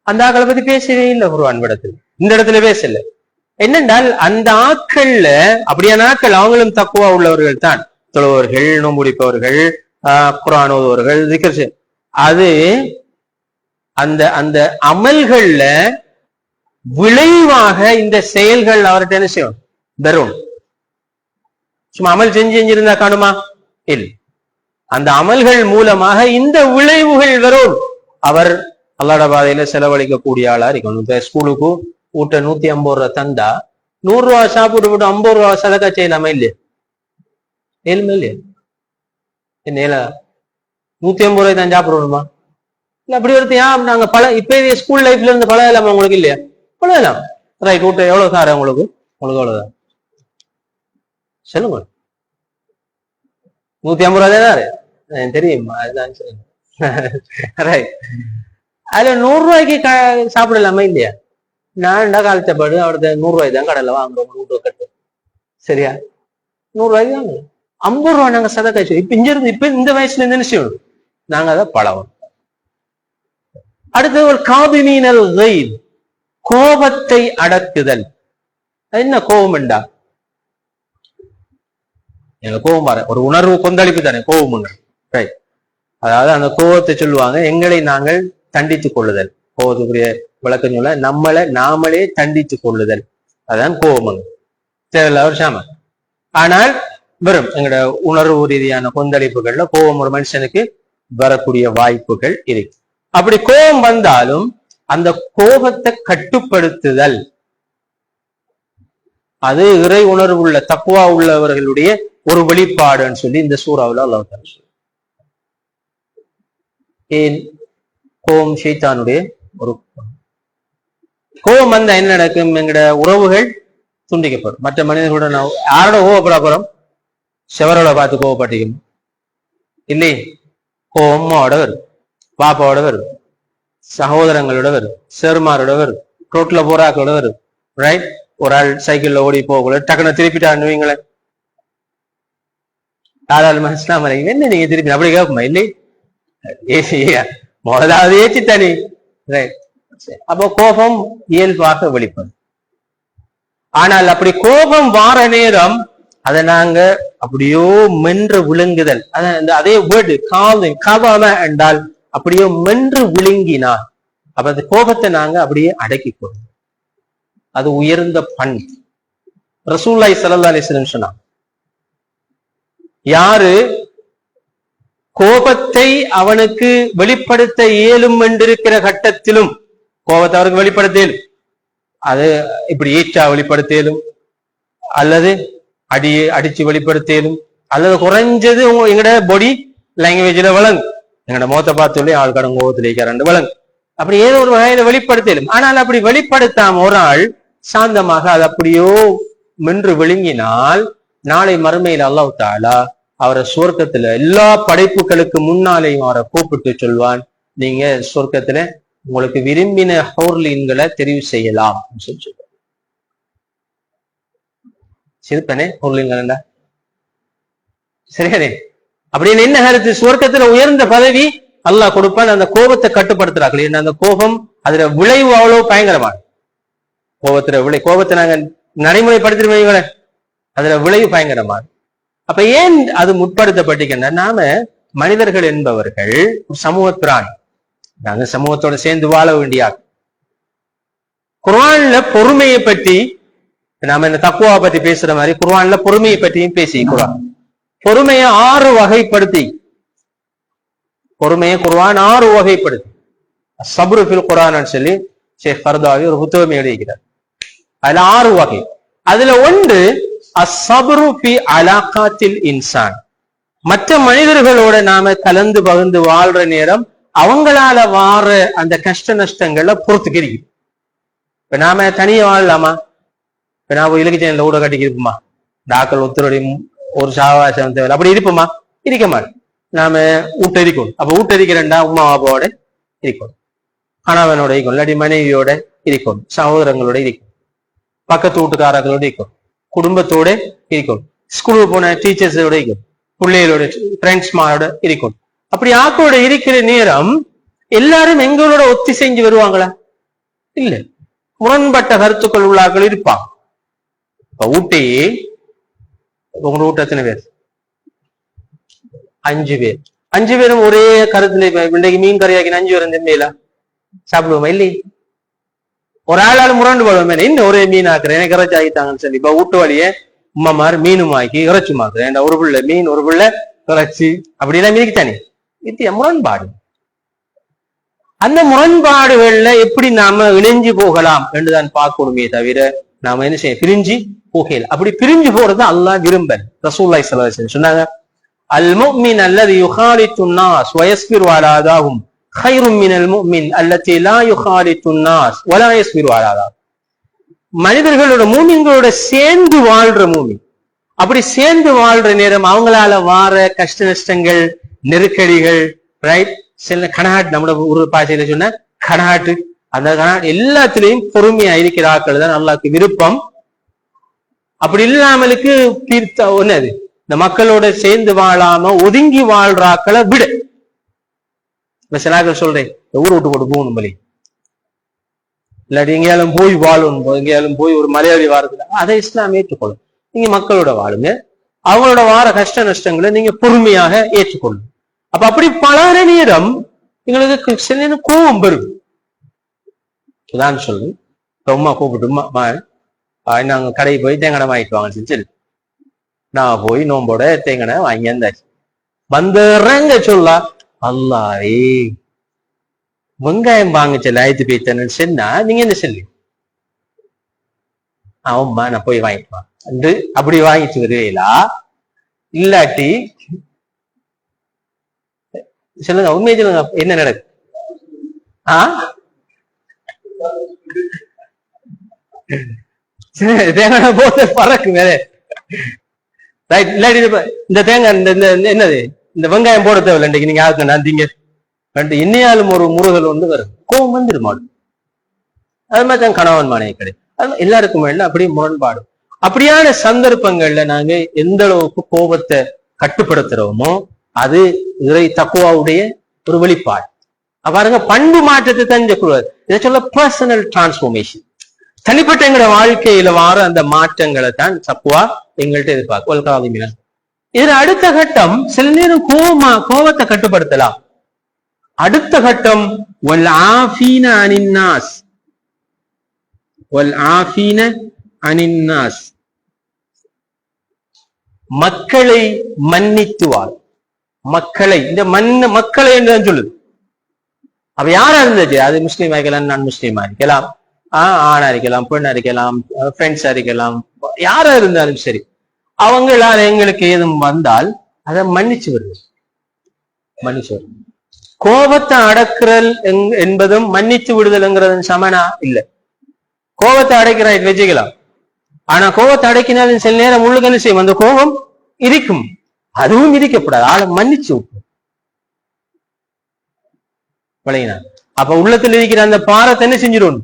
அந்த ஆக்களை பத்தி பேசவே இல்லை குர்ஆன் இடத்துல, இந்த இடத்துல பேசல. என்னென்றால் அந்த ஆட்கள்ல அப்படியான ஆட்கள் அவங்களும் தக்குவா உள்ளவர்கள் தான். தொழுபவர்கள், நோன்பு குடிப்பவர்கள், குர்ஆன் ஓதுபவர்கள், திக்ர். அது அந்த அந்த அமல்கள்ல விளைவாக இந்த செயல்கள் அவர்கிட்ட என்ன செய்யும், வரும். சும்மா அமல் செஞ்சிருந்தா காணுமா? இல்லை. அந்த அமல்கள் மூலமாக இந்த விளைவுகள் வரும். அவர் அல்லாஹ்வுடைய பாதையில செலவழிக்கக்கூடிய ஆளா இருக்கணும். இப்ப ஸ்கூலுக்கு ஊட்ட 150 ரூபாய் தந்தா 100 ரூபாய் சாப்பிட்டு விட்டு 50 ரூபாய் சதக்கா செய்யலாமா? இல்லையா? ஏழுமே இல்லையா? என்ன 150 ரூபாய் தான் சாப்பிடணுமா? இல்ல அப்படி ஒருத்தையா நாங்க இப்ப ஸ்கூல் லைஃப்ல இருந்து பழகலாமா? உங்களுக்கு இல்லையா? பழகலாம். ரைட். ஊட்ட எவ்வளவு சார் உங்களுக்கு எவ்வளவுதான் சொல்லுங்க. 150 ரூபாய் தான் தெரியுமா? அதுதான் சொல்லுங்க. ரைட். அதுல 100 ரூபாய்க்கு சாப்பிடலாமா? இல்லையா? நான் காலத்தப்பாடு அவரது 100 ரூபாய் தான் கடையில வாங்குறோம். வீட்டு கட்டு சரியா? 100 ரூபாய்க்கு வாங்க. 50 ரூபாய் நாங்க சதக்காய்ச்சி. இப்ப இங்கிருந்து இப்ப இந்த வயசுல இருந்து என்ன செய்யணும்? நாங்க அதை பழவோம். அடுத்து ஒரு காதிமீனல் கைல், கோபத்தை அடக்குதல். என்ன கோபம் என்றா? எங்க கோபம் பாரு, ஒரு உணர்வு கொந்தளிப்பு தானே கோபம். ரைட். அதாவது அந்த கோபத்தை சொல்லுவாங்க எங்களை நாங்கள் தண்டித்துக் கொள்ளுதல். கோபத்துக்குரிய விளக்கம் சொல்ல நாமளே தண்டித்துக் கொள்ளுதல். அதான் கோபம். தேவையில்ல வருஷாம. ஆனால் வெறும் எங்களோட உணர்வு ரீதியான கொந்தளிப்புகள்ல கோபம் ஒரு மனுஷனுக்கு வரக்கூடிய வாய்ப்புகள் இருக்கு. அப்படி கோபம் வந்தாலும் அந்த கோபத்தை கட்டுப்படுத்துதல், அது இறை உணர்வு உள்ள தக்வா உள்ளவர்களுடைய ஒரு வெளிப்பாடுன்னு சொல்லி இந்த சூறாவுல அல்லாஹ் தஆலா சொல்றார். ஏன்? கோபம் ஷைத்தானுடைய ஒரு கோபம் வந்தா என்ன நடக்கும்? எங்கட உறவுகள் துண்டிக்கப்படும். மற்ற மனிதர்களோட நான் யாரோட கோபப்பட போறோம்? செவரோட பார்த்து கோபப்பட்டிக்கணும் இல்லை? கோபமோட வரும், பாப்பாவோட வரும், சகோதரங்களோட வரும், சேர்மாரோட வரும், ரோட்ல போறாக்களோட வரும். ரைட். ஒரு ஆள் சைக்கிள்ல ஓடி போகல டக்குன்னு திருப்பிட்டான்னு தாராளமா இஸ்லாம் என்ன நீங்க திருப்பி அப்படி கேட்குமா? இல்லை, முதலாவது ஏற்றித்தானே. ரைட். அப்போ கோபம் இயல்பாக வெளிப்படும். ஆனால் அப்படி கோபம் வார நேரம் அதை நாங்க அப்படியோ மென்று விழுங்குதல். அதே வேர்டு காவாம என்றால் அப்படியோ மென்று விழுங்கினா அப்ப அந்த கோபத்தை நாங்க அப்படியே அடக்கி போடுறோம். அது உயர்ந்த பண்பு. ரசூலுல்லாஹி ஸல்லல்லாஹு அலைஹி வஸல்லம் சொன்னாங்க, யாரு கோபத்தை அவனுக்கு வெளிப்படுத்த இயலும் என்றிருக்கிற கட்டத்திலும் கோபத்தை அவருக்கு வெளிப்படுத்த இயலும். அது இப்படி ஈச்சா வெளிப்படுத்தலும், அல்லது அடிச்சு வெளிப்படுத்தலும், அல்லது குறைஞ்சது எங்கட பாடி லாங்குவேஜ்ல வழங்கு, எங்கட முகத்தை பார்த்து ஆள் கடன் கோபத்திலேக்காரண்டு வழங்கு, அப்படி ஏதோ ஒரு வகையில வெளிப்படுத்தலும். ஆனால் அப்படி வெளிப்படுத்தாம ஒரு ஆள் சாந்தமாக அது அப்படியோ மென்று விழுங்கினால் நாளை மறுமையில் அல்லாஹ் தஆலா அவரை சொர்க்கத்துல எல்லா படைப்புகளுக்கு முன்னாலேயும் அவரை கூப்பிட்டு சொல்வான், நீங்க சொர்க்கத்துல உங்களுக்கு விரும்பின ஹோர்லீன்களை தெரிவு செய்யலாம் சொல்லி சொல்லுவாங்க. சிறுப்பனே ஹோர்லீன்கள் சரியானே. அப்படின்னு என்ன கருத்து? சொர்க்கத்துல உயர்ந்த பதவி அல்லாஹ் கொடுப்பான். அந்த கோபத்தை கட்டுப்படுத்துறாங்களே, அந்த கோபம் அதுல விளைவு அவ்வளவு பயங்கரமான கோபத்தை நாங்க நடைமுறைப்படுத்திருவீங்களே, அதுல விளைவு பயங்கரமான. அப்ப ஏன் அது முற்படுத்தப்பட்டிருக்கின்ற? நாம மனிதர்கள் என்பவர்கள் ஒரு சமூக பிராணி, நாங்க சமூகத்தோட சேர்ந்து வாழ வேண்டிய. குர்ஆன்ல பொறுமையை பற்றி நாம இந்த தக்குவா பத்தி பேசுற மாதிரி குர்ஆன்ல பொறுமையை பற்றியும் பேசிக்கிறான். பொறுமையை 6 வகைப்படுத்தி, பொறுமையை குர்ஆன் 6 வகைப்படுத்தி சப்ரு ஃபில் குர்ஆன் சொல்லி ஷேக் ஃபர்தாவி ஒரு புத்தகம் எழுதிக்கிறார். அதுல 6 வகை. அதுல ஒன்று அஸ்ஸப்ரு ஃபி அலாகாத்தில் இன்சான். மற்ற மனிதர்களோட நாம கலந்து பகிர்ந்து வாழ்ற நேரம் அவங்களால வார அந்த கஷ்ட நஷ்டங்களை பொறுத்துக்கிறீங்க. இப்ப நாம தனியா வாழலாமா? இப்ப நான் இலக்கியல ஊட கட்டிக்கு இருப்போமா? டாக்டர் ஒருத்தருடைய ஒரு சாவாசம் தேவை அப்படி இருப்போமா? இருக்க மாட்டோம். நாம ஊட்டரிக்கணும். அப்ப ஊட்டரிக்கிறேன்டா உமா பாபாவோட இருக்கணும், கணவனோட இருக்கணும், இல்லாட்டி மனைவியோட இருக்கணும், சகோதரங்களோட இருக்கணும், பக்கத்து வீட்டுக்காரர்களோட இருக்கணும், குடும்பத்தோட இருக்கணும், ஸ்கூலுக்கு போன டீச்சர்ஸோட இருக்கணும், பிள்ளைகளோட ஃப்ரெண்ட்ஸ்மாரோட இருக்கணும். அப்படி ஆக்களோட இருக்கிற நேரம் எல்லாரும் எங்களோட ஒத்தி செஞ்சு வருவாங்களா? இல்ல, முரண்பட்ட கருத்துக்கள் உள்ளாக்கள் இருப்பாங்க. இப்ப ஊட்டையே உங்க வீட்டு எத்தனை பேர்? 5 பேர். 5 பேரும் ஒரே கருத்துல இன்றைக்கு மீன் கறியாக்கி 5 பேரும் தின்மையில சாப்பிடுவோமா? இல்லையே. ஒரு ஆளால முரண்டு போடுவோமே, இன்னும் ஒரே மீன் ஆக்குறேன் எனக்கு இறைச்சி ஆகிட்டாங்கன்னு சொல்லி இப்ப வீட்டு வழியே உம்மா மாதிரி மீனும் ஆக்கி இறைச்சி மாக்குறேன். ஒரு பிள்ளை மீன், ஒரு பிள்ளை இறைச்சி, அப்படிலாம் மீனுக்குத்தானே இது முரண்பாடு. அந்த முரண்பாடுகள்ல எப்படி நாம இணைஞ்சு போகலாம் என்றுதான் பார்க்கணுமே தவிர நாம என்ன செய்ய பிரிஞ்சு போகல. அப்படி பிரிஞ்சு போறது அல்லாஹ் விரும்பல். ரசூலுல்லாஹி ஸல்லல்லாஹு அலைஹி வஸல்லம் சொன்னாங்க, அல் முஃமின் அல்லதி யுகாலித்து الناس ويصبر على أذاهم خير من المؤمن الذي لا يخالط الناس ولا يصبر على أذاهم. மனிதர்களோட மூமின்களோட சேர்ந்து வாழ்ற மூமின், அப்படி சேர்ந்து வாழ்ற நேரம் அவங்களால வார கஷ்ட நஷ்டங்கள், நெருக்கடிகள், ரைட், சில கனாட், நம்ம ஒரு பாஷையில சொன்ன கனாட்டு, அந்த கனாட் எல்லாத்திலையும் பொறுமையா இருக்கிற ஆட்கள் தான் அல்லாஹ்க்கு விருப்பம். அப்படி இல்லாமலுக்கு தீர்த்த ஒன்னது இந்த மக்களோட சேர்ந்து வாழாம ஒதுங்கி வாழ்றாக்களை விட. சில ஆட்கள் சொல்றேன் ஊரை விட்டு போட்டு போகணும் பலி, இல்லாட்டி எங்கேயாலும் போய் வாழணும், எங்கேயாலும் போய் ஒரு மலையாளி வாரத்துல அதை இஸ்லாம் ஏற்றுக்கொள்ளும். நீங்க மக்களோட வாழுங்க, அவங்களோட வார கஷ்ட நஷ்டங்களை நீங்க பொறுமையாக ஏற்றுக்கொள்ளும். அப்ப அப்படி பலர நேரம் எங்களுக்கு சில கோபம் பெறும். சொல்லு உமா கூப்பிட்டுமா நாங்க கடைக்கு போய் தேங்காய் வாங்கிட்டு வாங்க சரி, நான் போய் நோம்போட தேங்காய் வாங்கி வந்தாச்சு. வந்துடுறேங்க சொல்ல அல்லாவே வெங்காயம் வாங்கிச்சல ஆயிரத்தி பேத்தன்னு சொன்னா நீங்க என்ன சொல்லி அவம்மா நான் போய் வாங்கிட்டு வாங்க என்று அப்படி வாங்கிட்டு வருவீங்களா? இல்லாட்டி சொல்லுங்க, உண்மையை சொல்லுங்க, என்ன நடக்கு? தேங்காய் போட்டு பறக்கு வேற. ரைட், இல்லாட்டி இந்த தேங்காய் என்னது இந்த வெங்காயம் போட தேவையில்லை, இன்றைக்கு நீங்க யாருக்கு நான் திங்க இன்னையாலும் ஒரு முருகல் ஒன்று வரும், கோவம் வந்துருமாடும். அது மாதிரி தான் கணவன் மனைவி கிடையாது, அது எல்லாருக்கும் மேல அப்படியே முரண்பாடு. அப்படியான சந்தர்ப்பங்கள்ல நாங்க எந்த அளவுக்கு கோபத்தை கட்டுப்படுத்துறோமோ அது இறை தக்குவாவுடைய ஒரு வெளிப்பாடு. பாருங்க, பண்பு மாற்றத்தை தெரிஞ்சக்கூடாது. இதை சொல்ல பர்சனல் டிரான்ஸ்பர்மேஷன், தனிப்பட்ட எங்களோட வாழ்க்கையில வார அந்த மாற்றங்களை தான் தக்குவா எங்கள்கிட்ட எதிர்பார்க்க. இதுல அடுத்த கட்டம் சில நேரம் கோபத்தை கட்டுப்படுத்தலாம். அடுத்த கட்டம் வல் ஆஃபீன அனின் நாஸ், வல் ஆஃபீன அனின் நாஸ், மக்களை மன்னித்துவார். மக்களை, இந்த மக்களை என்று சொல்லுது. அப்ப யாரா இருந்துச்சு, அது முஸ்லீமா இருக்கலாம், நான் முஸ்லீமா இருக்கலாம், ஆணா இருக்கலாம், பெண்ணா இருக்கலாம், ஃப்ரெண்ட்ஸா இருக்கலாம், யாரா இருந்தாலும் சரி, அவங்களால எங்களுக்கு ஏதும் வந்தால் அதை மன்னிச்சு வருது. மன்னிச்சு வருது. கோபத்தை அடக்குறல் என்பதும் மன்னிச்சு விடுதல்ங்கிறது சமனா இல்ல. கோபத்தை அடைக்கிற வச்சுக்கலாம், ஆனா கோபத்தை அடக்கினாலும் சில நேரம் உள்ளுக்கு என்ன செய்யும், அந்த கோபம் இருக்கும். அதுவும் விதிக்கப்படாது. ஆளை மன்னிச்சு விட்டு விளையினா. அப்ப உள்ளத்துல இருக்கிற அந்த பாரத்தை என்ன செஞ்சிடும்?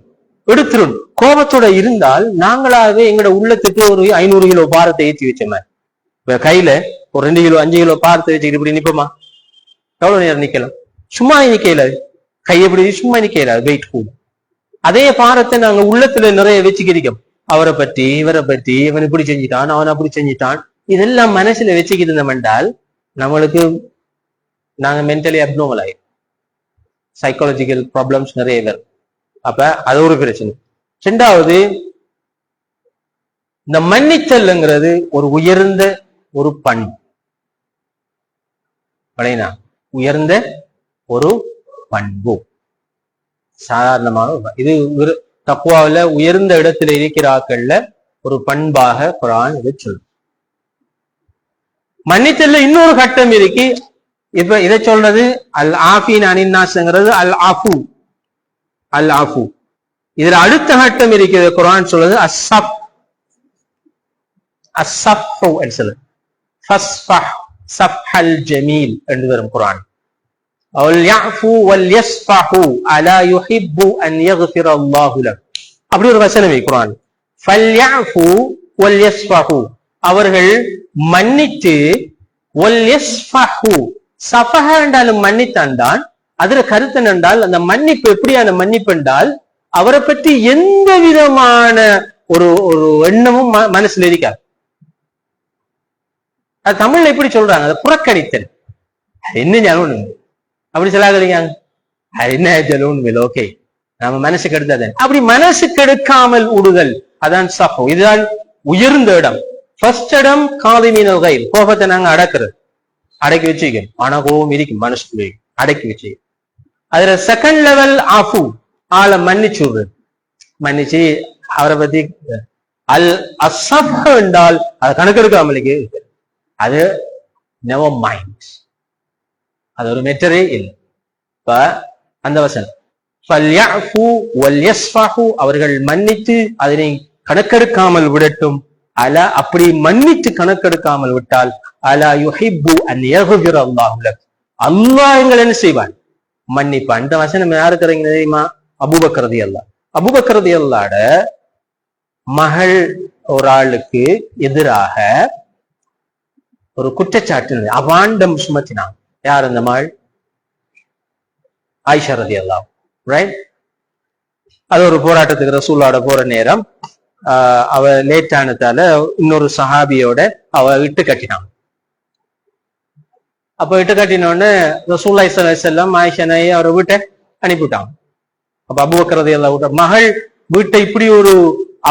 எடுத்துரும். கோபத்தோட இருந்தால் நாங்களாவே எங்களோட உள்ளத்துக்கு ஒரு 500 கிலோ பாரத்தை ஏற்றி வச்ச மாதிரி, இப்ப கையில ஒரு 2 கிலோ 5 கிலோ பாரத்தை வச்சுக்கிட்டு இப்படி நிப்போமா? எவ்வளவு நேரம் நிக்கலாம்? சும்மா நிக்கல. கை எப்படி சும்மா நிக்கல, வெயிட் கூடும். அதே பாரத்தை நாங்க உள்ளத்துல நிறைய வச்சுக்கிறோம். அவரை பற்றி, இவரை பற்றி, இவன் இப்படி செஞ்சிட்டான், அவன் அப்படி செஞ்சிட்டான், இதெல்லாம் மனசுல வச்சுக்கிட்டு இருந்தோம் என்றால் நம்மளுக்கு நாங்க மென்டலி அப்நார்மல் ஆயிடும். சைக்காலஜிக்கல் ப்ராப்ளம்ஸ் நிறைய பேர். அப்ப அது ஒரு பிரச்சனை. ரெண்டாவது, இந்த மன்னித்தல்ங்கிறது ஒரு உயர்ந்த ஒரு பண்பு. உயர்ந்த ஒரு பண்பு, சாதாரணமாக இது தக்வாவில உயர்ந்த இடத்துல இருக்கிறார்கள்ல ஒரு பண்பாக குர்ஆன் இதை சொல்லும். மன்னித்தல்ல இன்னொரு கட்டம் இருக்கு. இப்ப இதை சொல்றது அல் ஆஃபீன் அனின் நாஸ்ங்கிறது அல் ஆஃபு. அல் ஆஃபு. இதுல அடுத்த கட்டம் இருக்கிறது. குர்ஆன் சொல்றது அஸ்ஸஃப். அஸ்ஸஃபு என்று ஃபஸ்ஃபஹ் சஃப்ஹல் ஜமீல் என்று வரும் குர்ஆன். அவல் யஃபு வல் யஸ்ஃபஹு அலா யுஹிப்பு அன் யக்ஃபிர அல்லாஹு லஹு. அப்படி ஒரு வசனம் குர்ஆன். ஃபல் யஃபு வல் யஸ்ஃபஹு, அவர்கள் மன்னித்து, வல் யஸ்ஃபஹு, சஃபஹ என்றாலும் மன்னித்தான். அதுல கருத்து என்றால் அந்த மன்னிப்பு எப்படியான மன்னிப்பு என்றால் அவரை பற்றி எந்த விதமான ஒரு எண்ணமும் மனசுல இருக்காது. அது தமிழ்ல எப்படி சொல்றாங்க? அதை புறக்கணித்தல். என்ன ஞாபகம் அப்படி சொல்லாதீங்க. என்ன ஜலூன் ஓகே, நம்ம மனசுக்கு எடுத்தாதே. அப்படி மனசுக்கு எடுக்காமல் விடுதல், அதான் சஃபு. இதுதான் உயர்ந்த இடம். ஃபர்ஸ்ட் இடம் காலிமீனல் கைல், கோபத்தை நாங்க அடக்கி வச்சுக்கணும். ஆனா கோபம் இருக்கும் மனசுக்குள்ளே, அடக்கி வச்சுக்கணும். அதுல செகண்ட் லெவல் ஆஃபு, ஆளை மன்னிச்சு விடுறது. மன்னிச்சு அவரை பத்தி அல் அசஃப் என்றால் அதை கணக்கெடுக்காமலுக்கு அது நெவர் மைண்ட், அது ஒரு மெட்டரே இல்லை. இப்ப அந்த வசனம் அவர்கள் மன்னித்து அதனை கணக்கெடுக்காமல் விடட்டும். அலா, அப்படி மன்னித்து கணக்கெடுக்காமல் விட்டால் அலா யுஹிப்பு அன் யக்ஃபிர அல்லாஹு லக், அல்லாஹ் எங்களை என்ன செய்வான்? மன்னிப்பான். இந்த வசனம் யாருக்கு தெரியுமா? அபூபக்கர் ரலியல்லாஹு. அபூபக்கர் ரலியல்லாஹுட மகள் ஒரு ஆளுக்கு எதிராக ஒரு குற்றச்சாட்டு, அவாண்டம் சுமத்தினான். யார் அந்த மகள்? ஆயிஷா ரலியல்லாஹு. ரைட். அது ஒரு போராட்டத்துக்கு ரசூலோட போற நேரம், அவ லேட் ஆனதால இன்னொரு சஹாபியோட அவ இட்டு கட்டினான். அப்ப இட்டு கட்டினோடனே ரசூலுல்லாஹி ஸல்லல்லாஹு அலைஹி வஸல்லம் ஆயிஷானை அவரை வீட்டை அனுப்பிவிட்டாங்க. அப்ப அபூபக்கர் ரலியல்லாஹு விட்ட மகள் வீட்டை இப்படி ஒரு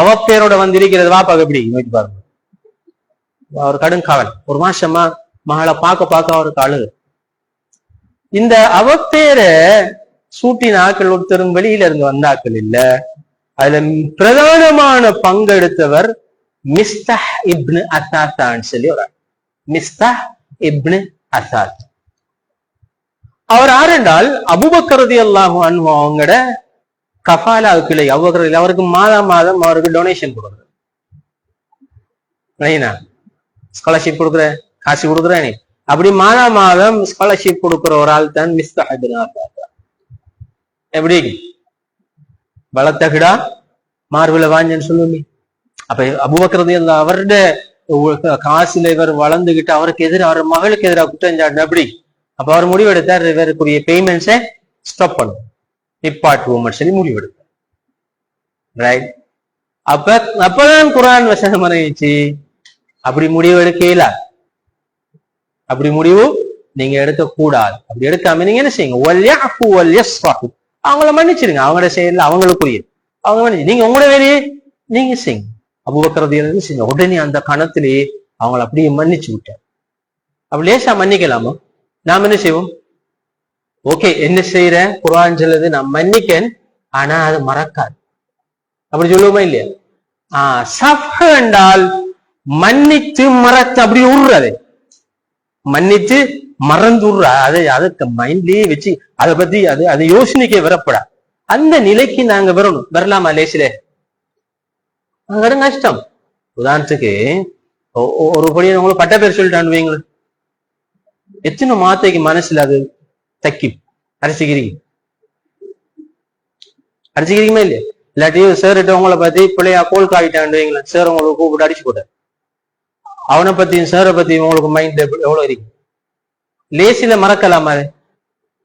அவப்பேரோட வந்திருக்கிறது. வாப்பாக எப்படி நோக்கி பாருங்க. அவர் கடும் காவல். ஒரு மாசமா மகளை பார்க்க அவருக்கு அழுகு. இந்த அவப்பேரை சூட்டின ஆக்கள் ஒருத்தரும் வெளியில இருந்து வந்த ஆக்கள் இல்ல. அதுல பிரதானமான பங்கெடுத்தவர் மிஸ்தஹ் இப்னு அசாத்தான் சொல்லி ஒரு மிஸ்தஹ் இப்னு அசாத். அவர் யாரென்றால் அபூபக்கர் ரலியல்லாஹு அன்ஹு அவங்களோட கஃபாலாவுக்கு அவருக்கு மாதம் அவருக்கு டொனேஷன் கொடுக்குறது. ஸ்காலர்ஷிப் கொடுக்குற, காசு கொடுக்குறேன். அப்படி மாதம் ஸ்காலர்ஷிப் கொடுக்குற ஒரு ஆள் தான் மிஸ்தஹ் இப்னு அசாத். எப்படி வளர்த்தகிடா மார்பில வாஞ்சன்னு சொல்லுமே. அப்ப அபூபக்கர் ரலியல்லாஹு அவருடைய காசுல இவர் வளர்ந்துகிட்டு அவருக்கு எதிராக, அவர் மகளுக்கு எதிராக குற்றஞ்சாட்டு. அப்படி அப்ப அவர் முடிவெடுத்தார், இவருக்குரிய பேமெண்ட்ஸை ஸ்டாப் பண்ணும், நிப்பாட்டுவோம் சொல்லி முடிவெடுத்தார். ரைட். அப்பதான் குர்ஆன் வசனம் இறங்கிச்சு, அப்படி முடிவு எடுக்கல, அப்படி முடிவு நீங்க எடுக்க கூடாது. அப்படி எடுக்காம நீங்க என்ன செய்யுங்க? வல்யஃபு வல்யஸ்ஃபஹு, அவங்கள மன்னிச்சிருங்க. அவங்களோட செயல்ல அவங்களுக்குரிய அவங்க மன்னிச்சு நீங்க உங்களோட வேலையை நீங்க செய்யுங்க. அபூபக்கர் ரலியல்லாஹு செய்யுங்க. உடனே அந்த கணத்திலேயே அவங்களை அப்படியே மன்னிச்சு விட்டார். அப்படி லேசா மன்னிக்கலாமா? நாம என்ன செய்வோம்? ஓகே, என்ன செய்யறேன்? குர்ஆன் சொல்லுது நான் மன்னிக்கேன், ஆனா அது மறக்காது. அப்படி சொல்லுவோமா இல்லையா? சஃப் என்றால் மன்னித்து மறத்து அப்படி விடுறது, மன்னித்து மறந்து விடுற, அதுக்கு மைண்ட்லயே வச்சு அதை பத்தி அது யோசனைக்கே வரப்படா. அந்த நிலைக்கு நாங்க வரலாமா? லேசில கஷ்டம். உதாரணத்துக்கு ஒரு படி உங்களுக்கு பட்ட பேர் சொல்லிட்டான்னு வைங்களேன், எத்தனை மாத்தைக்கு மனசுல அது தக்கி அடிச்சுக்கிறீங்களா இல்லையா? இல்லாட்டி சேருட்டு உங்களை பத்தி பிள்ளையா கோல் காவிட்டான்னு வைங்களா, சேர் உங்களுக்கு கூப்பிட்டு அடிச்சு போட்டார். அவனை பத்தியும் சேரை பத்தியும் உங்களுக்கு மைண்ட் எவ்வளவு இருக்கு? லேசில மறக்கலாமா?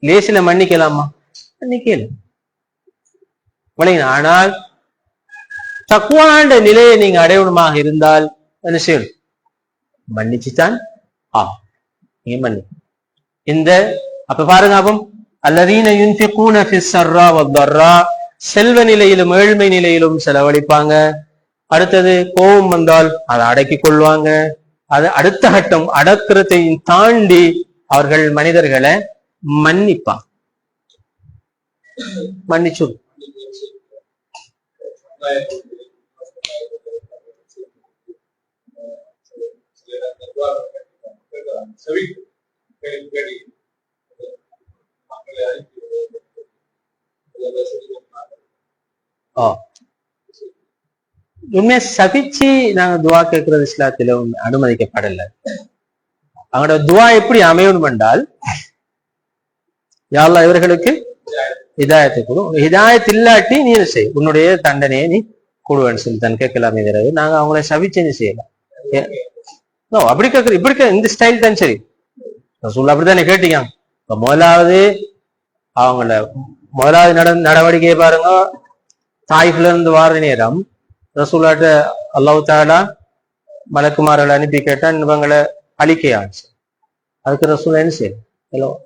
லேசில மன்னிக்கலாமா? மன்னிக்கல. ஆனால் தக்குவாண்ட நிலையை நீங்க அடையணுமாக இருந்தால் என்ன செய்யணும்? மன்னிச்சுதான் நீங்க மன்னி. இந்த அப்ப பாருங்க, அப்பம் அல்லதீன யுன்ஃபிகூன ஃபிஸ் ஸர்ரா வத்-தர்ரா, செல்வ நிலையிலும் ஏழ்மை நிலையிலும் செலவழிப்பாங்க. அடுத்தது கோபம் வந்தால் அதை அடக்கிக் கொள்வாங்க. அது அடுத்த கட்டம், அடக்கிறதையும் தாண்டி அவர்கள் மனிதர்களை மன்னிப்பாங்க. மன்னிச்சு உண்மையா சகிச்சு நாங்க துவா கேட்கறது இஸ்லாத்துல அனுமதிக்கப்படல. அவங்களோட துவா எப்படி அமையணும் என்றால், யா அல்லாஹ் இவர்களுக்கு ஹிதாயத்தை கொடு, ஹிதாயத் இல்லாட்டி நீ செய், உன்னுடைய தண்டனையை நீ கொடுவேன்னு சொல்லி தான் கேட்கலாமே தவிர நாங்க அவங்கள சவிச்சு செய்யலாம். அப்படி கேட்கற இப்படி இந்த ஸ்டைல் தான் சரி. ரசூல் அப்படித்தானே கேட்டீங்க. இப்ப முதலாவது நடவடிக்கையை பாருங்க. தாய்ஃப்ல இருந்து வார நேரம் ரசூலாட்ட அல்லாஹ் தஆலா மலக்குமார்களை அனுப்பி கேட்டா இவங்களை அழிக்கையாச்சு. அதுக்கு ரசூல் என்ன செய்யணும்?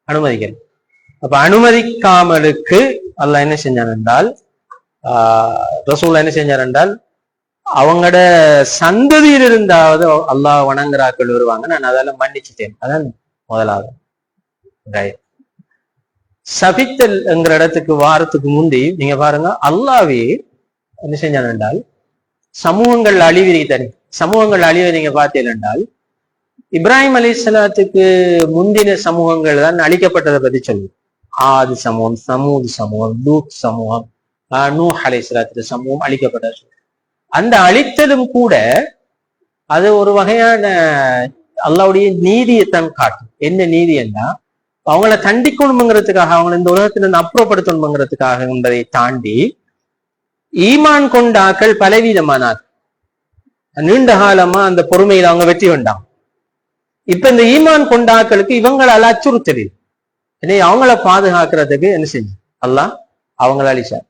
அனுமதிக்கல. அப்ப அனுமதிக்காமலுக்கு அல்லாஹ் என்ன செஞ்சான் என்றால், ரசூல் என்ன செஞ்சார் என்றால், அவங்களோட சந்ததியில் இருந்தாவது அல்லாஹ் வணங்குறாக்கள் வருவாங்க, நான் அதெல்லாம் மன்னிச்சுட்டேன். அதான் முதலாவது. சபித்தல் என்கிற இடத்துக்கு வாரத்துக்கு முந்தி நீங்க பாருங்க, அல்லாவே என்ன செஞ்சான் என்றால், சமூகங்கள் அழிவிரி தனி சமூகங்கள் அழிவை நீங்க பார்த்தீங்க என்றால், இப்ராஹிம் அலைஹிஸ்ஸலாத்துக்கு முந்தின சமூகங்கள் தான் அழிக்கப்பட்டதை பத்தி சொல்லுது. ஆது சமூகம், சமூது சமூகம், லூத் சமூகம், நூஹ் அலைஹிஸ்ஸலாத்து சமூகம் அழிக்கப்பட்டது. அந்த அழித்தலும் கூட அது ஒரு வகையான அல்லாஹ்வுடைய நீதியைத்தான் காட்டும். என்ன நீதி என்றா, அவங்கள தண்டிக்கணுங்கிறதுக்காக, அவங்களை இந்த உலகத்திலிருந்து அப்புறப்படுத்தணுங்கிறதுக்காக என்பதை தாண்டி ஈமான் கொண்ட ஆக்கள் பலவீனமானார். நீண்ட காலமா அந்த பொறுமையில அவங்க வெற்றி கொண்டாங்க. இப்ப இந்த ஈமான் கொண்ட ஆக்களுக்கு இவங்களால அச்சுறுத்தல், அவங்கள பாதுகாக்கிறதுக்கு என்ன செஞ்சு அல்லாஹ் அவங்கள அழிச்சார்.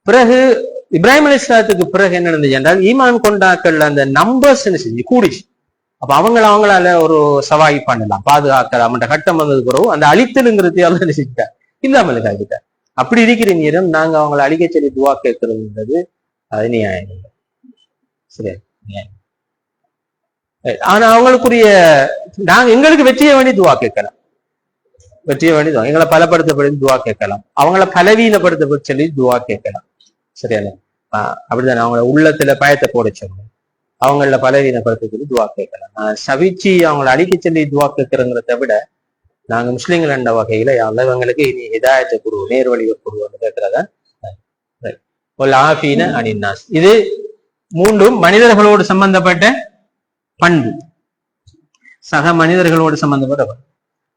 பிறகு இப்ராஹிம் அலைஹிஸ்ஸலாத்துக்கு பிறகு என்ன நடந்துச்சு என்றால், ஈமான் கொண்டாக்கள் அந்த நம்பர்ஸ் என்ன செஞ்சு கூடிச்சு. அப்ப அவங்களால ஒரு சவாய் பண்ணலாம், பாதுகாக்கலாம் என்ற கட்டம் வந்தது பிறகு அந்த அழித்தலுங்கிறது எல்லாம் என்ன செஞ்சுட்டார்? இல்லாமலுக்கு ஆகிட்டார். அப்படி இருக்கிற நேரம் நாங்க அவங்களை அழிக்க சொல்லி துவா கேட்கறதுன்றது அது நியாயம் இல்லை. சரி, ஆனா அவங்களுக்குரிய நாங்க எங்களுக்கு வெற்றியை வேண்டி துவா கேட்கலாம், வெற்றியை வேண்டி எங்களை பலப்படுத்தப்படி துவா கேட்கலாம், அவங்கள பலவீனப்படுத்த சொல்லி துவா கேட்கலாம். சரியான அப்படித்தானே? அவங்கள உள்ளத்துல பயத்தை போட சொல்லணும், அவங்கள பலவீனப்படுத்த சொல்லி துவா கேட்கலாம். சவிச்சு அவங்களை அழிக்க சொல்லி துவா கேட்கிறங்கிறத விட நாங்க முஸ்லிம்கள் என்ற வகையில இவங்களுக்கு இனி ஹிதாயத்தை கொடுவோம், நேர்வழியை கொடுவோம்னு கேட்கிறதா. அனின்னாஸ், இது மூன்றும் மனிதர்களோடு சம்பந்தப்பட்ட பண்பு, சக மனிதர்களோடு சம்பந்தப்பட்ட பண்பு.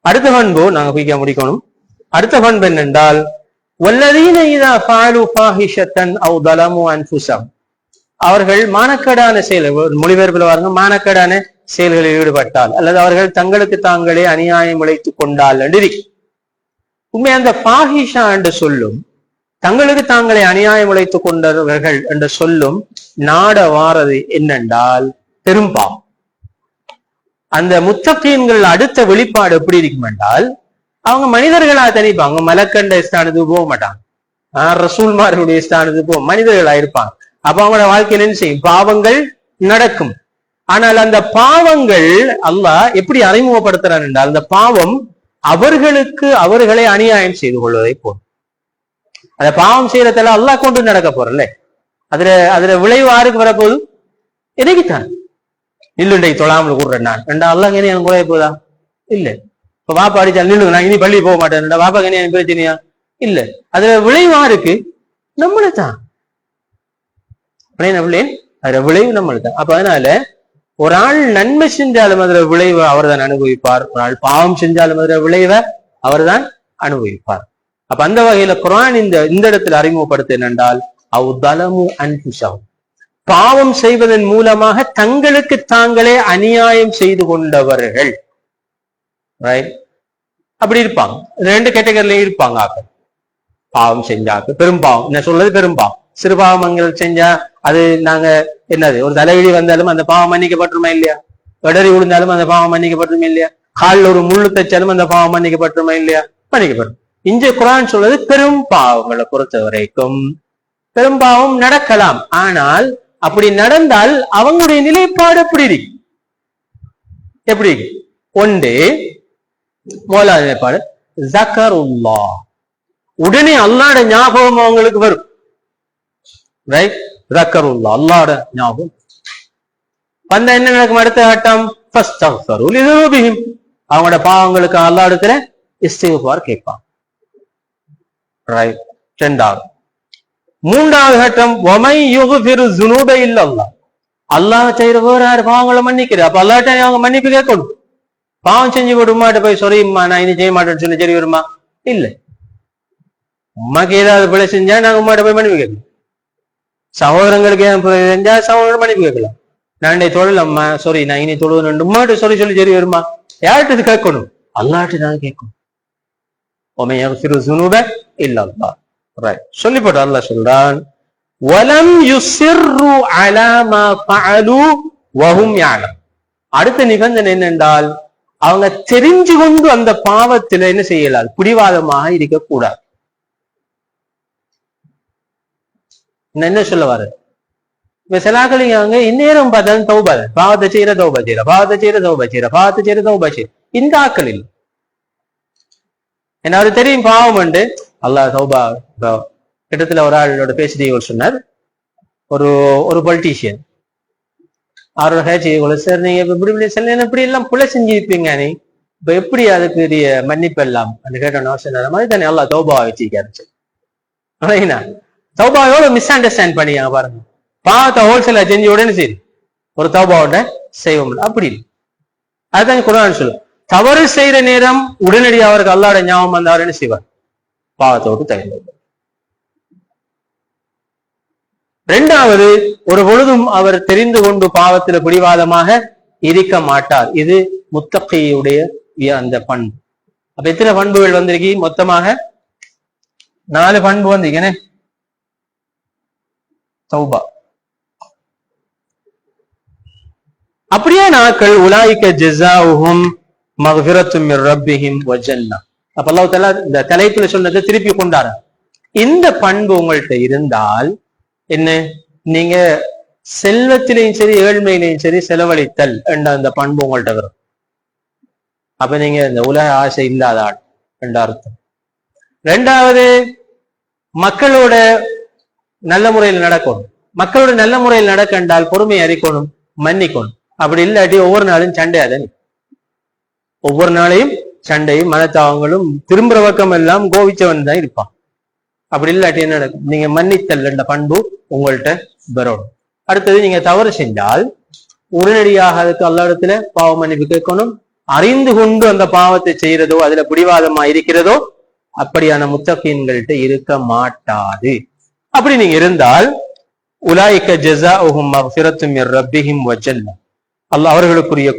அடுத்த பண்பு நாங்க குயிக்க முடிக்கணும். அடுத்த பண்பு என்னென்றால், வல்லதீன இதா ஃபஅலு ஃபாஹிஷத்தன் அவ் ஸலமு அன்ஃபுஸஹும், அவர்கள் மானக்கேடான செயல்கள், மொழிபெயர்ப்பில் பாருங்க, மானக்கேடான செயல்களில் ஈடுபட்டால் அல்லது அவர்கள் தங்களுக்கு தாங்களே அநியாயம் இழைத்துக் கொண்டால் என்று. உண்மை அந்த ஃபாஹிஷா என்று சொல்லும், தங்களுக்கு தாங்களே அநியாயம் இழைத்துக் கொண்டவர்கள் என்று சொல்லும் நாட வாரது என்னென்றால் பெரும்பாவம். அந்த முத்தகீன்கள் அடுத்த வெளிப்பாடு எப்படி இருக்கும் என்றால், அவங்க மனிதர்களா தனிப்பாங்க, மலக்கண்ட ஸ்தானத்துக்கு போக மாட்டாங்க, ரசூல்மார்களுடைய ஸ்தானத்துக்கு போக மனிதர்களா இருப்பாங்க. அப்ப அவங்களோட வாழ்க்கையில என்ன செய்யும்? பாவங்கள் நடக்கும். ஆனால் அந்த பாவங்கள் அல்லாஹ் எப்படி அறிமுகப்படுத்துறான் என்றால், அந்த பாவம் அவர்களுக்கு அவர்களை அநியாயம் செய்து கொள்வதை போல். அந்த பாவம் செய்யறதெல்லாம் அல்லாஹ் கொண்டு நடக்க போறல, அதுல விளைவு யாருக்கு வரப்போகுது? எதைக்குத்தான் இல்லுண்டை தொழாமல் கூடுறேன் நான் ரெண்டா அல்லாஹ் என்ன எனக்கு குறைய போதா? இல்ல. இப்ப வாப்பா அடிச்சா நில்லுங்க, நான் இனி பள்ளி போக மாட்டேன், வாப்பா என்ன எனக்கு பிரச்சனையா? இல்ல. அதுல விளைவு யாருக்கு? நம்மளுதான். அதுல விளைவு நம்மளுதான். அப்ப அதனால ஒரு ஆள் நன்மை செஞ்சாலும் அதுல விளைவை அவர் தான் அனுபவிப்பார், ஒரு ஆள் பாவம் செஞ்சாலும் அதுல விளைவை அவர் தான் அனுபவிப்பார். அப்ப அந்த வகையில குர்ஆன் இந்த இடத்துல அறிமுகப்படுத்த என்னென்றால் அவுதலமு அன்ஃபுஸஹும், பாவம் செய்வதன் மூலமாக தங்களுக்கு தாங்களே அநியாயம் செய்து கொண்டவர்கள். ரைட்? அப்படி இருப்பாங்க. ரெண்டு கேட்டகரியில இருப்பாங்க. ஆக்கள் பாவம் செஞ்சாக்கு பெரும் பாவம், என்ன சொல்றது, பெரும் பாவம். சிறு பாவங்கள் செஞ்சா அது நாங்க என்னது, ஒரு தலைவிழி வந்தாலும் அந்த பாவம் மன்னிக்கப்பட்டுருமா இல்லையா? இடறி விழுந்தாலும் அந்த பாவம் மன்னிக்கப்பட்டுருமா இல்லையா? காலில் ஒரு முள்ளு தைச்சாலும் அந்த பாவம் மன்னிக்கப்பட்டுருமா இல்லையா? மன்னிக்கப்படும். இங்க குர்ஆன் சொல்றது பெரும் பாவங்களை பொறுத்த வரைக்கும் பெரும் பாவம் நடக்கலாம். ஆனால் அப்படி நடந்தால் அவங்களுடைய நிலைப்பாடு எப்படி இருக்கு? எப்படி இருக்கு? ஒன்று, முதலாவது நிலைப்பாடு ஜக்கருல்லாஹ், உடனே அல்லாஹ்ட ஞாபகம் அவங்களுக்கு வரும். ரைட்? ஜக்கருல்லாஹ், அல்லாஹ்ட ஞாபகம் வந்தா என்ன நடக்கும்? அடுத்த கட்டம் ஃபஸ்தக்ஃபரு லிதுனூபிஹிம், அவங்களோட பாவங்களுக்கு அல்லாஹ்விடத்துல இஸ்திக்ஃபார் கேட்பாங்க. ரைட்? இரண்டாவது. மூன்றாவது கட்டம் வமை யுக்ஃபிரு ஸுனூப இல்லல்லாஹ், அல்லாஹ் செய்யற வேற யார் பாவங்களை மன்னிக்கிறது? அப்ப அல்லாஹ்ட்ட அவங்க மன்னிப்பு கேட்கணும். பாவம் செஞ்சு போட்டு உமாட்ட போய் சொரியுமா நான் இனி செய்ய மாட்டேன்னு சொல்லி சரி வருமா? இல்ல. உமாக்கு ஏதாவது பிழை செஞ்சா நாங்க உமாட்ட போய் மன்னிப்பு கேட்கணும். சகோதரங்களுக்கு செஞ்சா சகோதரர் மன்னிப்பு கேட்கலாம். நான் தொழில் அம்மா சாரி நான் இனி தொழுது உமாட்ட சொல்லி சரி வருமா? யார்கிட்ட கேட்கணும்? அல்லாஹ்ட்ட தான் கேட்கணும். வமை யுக்ஃபிரு ஸுனூப இல்லல்லாஹ். ரைட்? சொல்லி போட்டு அல்லாஹ் சொல்றான் வலம் யுஸிர்ரு அலா மா ஃபஅலு வஹும் யஅலம். அடுத்த நிபந்தனை என்னென்றால் அவங்க தெரிஞ்சு கொண்டு அந்த பாவத்துல என்ன செய்யலாம், பிடிவாதமாக இருக்கக்கூடாது. என்ன சொல்ல வர, இப்ப சிலாக்கள் அவங்க இந்நேரம் பார்த்தாலும் தௌபா, பாவத்தை செய்யற தௌபா செய்யற, பாவத்தை செய்யற தௌபா செய்யற, பாவத்தை செய்யற தௌபா செய்யற. இந்த ஆக்கள் இல்லை. என்ன அவரு தெரியும் பாவம் உண்டு. அல்லாஹ் தௌபா. கிட்டத்துல ஒரு ஆளோட பேசி சொன்னார், ஒரு பொலிட்டீஷியன் அவரோட பேச்சு சார் நீங்க இப்படி இப்படி எல்லாம் புல செஞ்சிருப்பீங்க, நீ இப்ப எப்படி அதுக்கு மன்னிப்பு எல்லாம் கேட்ட மாதிரி தானே அல்லா தௌபாவை வச்சிருக்காரு. தௌபா எவ்வளவு மிஸ் அண்டர்ஸ்டாண்ட் பண்ணியாங்க பாருங்க. பாவத்தை ஹோல்சேலா செஞ்சு உடனே சரி ஒரு தௌபாவோட செய்வோம், அப்படி இல்லை. அதுதான் குர்ஆன் சொல்லும், தவறு செய்யற நேரம் உடனடியாக அவருக்கு அல்லாஹ்வுடைய ஞாபகம் வந்து அவர் என்ன செய்வார், பாவத்தை விட்டு தவிர்த்து. இரண்டாவது, ஒரு பொழுதும் அவர் தெரிந்து கொண்டு பாவத்துல பிடிவாதமாக இருக்க மாட்டார். இது முத்தகையுடைய அந்த பண்பு. அப்ப எத்தனை பண்புகள் வந்திருக்கு? மொத்தமாக 4 பண்பு வந்திருக்கேனே. தௌபா. அப்படியே நாட்கள் உலாயிக்க ஜஸாஉஹும் மக்ஃபிரத்தும் மிர் ரப்பிஹிம் வ ஜன்னah. அப்ப அல்லாஹ் தஆலா இந்த தலைப்புல சொன்னதை திருப்பி கொண்டார. இந்த பண்பு உங்கள்கிட்ட இருந்தால் என்ன, நீங்க செல்வத்திலையும் சரி ஏழ்மையிலையும் சரி செலவழித்தல் என்ற அந்த பண்பு உங்கள்கிட்ட வரும். அப்ப நீங்க இந்த உலக ஆசை இல்லாத ஆள் என்ற அர்த்தம். இரண்டாவது, மக்களோட நல்ல முறையில் நடக்கணும். மக்களோட நல்ல முறையில் நடக்க என்றால் பொறுமையை அறிக்கணும், மன்னிக்கணும். அப்படி இல்லாட்டி ஒவ்வொரு நாளும் சண்டையாதன், ஒவ்வொரு நாளையும் சண்டையும் மனத்தாவங்களும் திரும்புற பக்கம் எல்லாம் கோவிச்சவன் தான் இருப்பான். அப்படி இல்லாட்டி என்ன நடக்கும்? நீங்க மன்னித்தல் என்ற பண்பு உங்கள்கிட்ட வரணும். அடுத்தது, நீங்க தவறு செஞ்சால் உடனடியாக அதுக்கு அல்லாஹ்விடத்துல பாவ மன்னிப்பு கேட்கணும். அறிந்து கொண்டு அந்த பாவத்தை செய்யறதோ அதுல பிடிவாதமா இருக்கிறதோ அப்படியான முத்தகீன்கள்ட்ட இருக்க மாட்டாது. அப்படி நீங்க இருந்தால் உலாயிக்க ஜஸாஉஹும் மக்ஃபிரத்தும் மிர் ரப்பிஹிம் வ ஜன்னah, அல்லாஹ் அவர்களுக்குரிய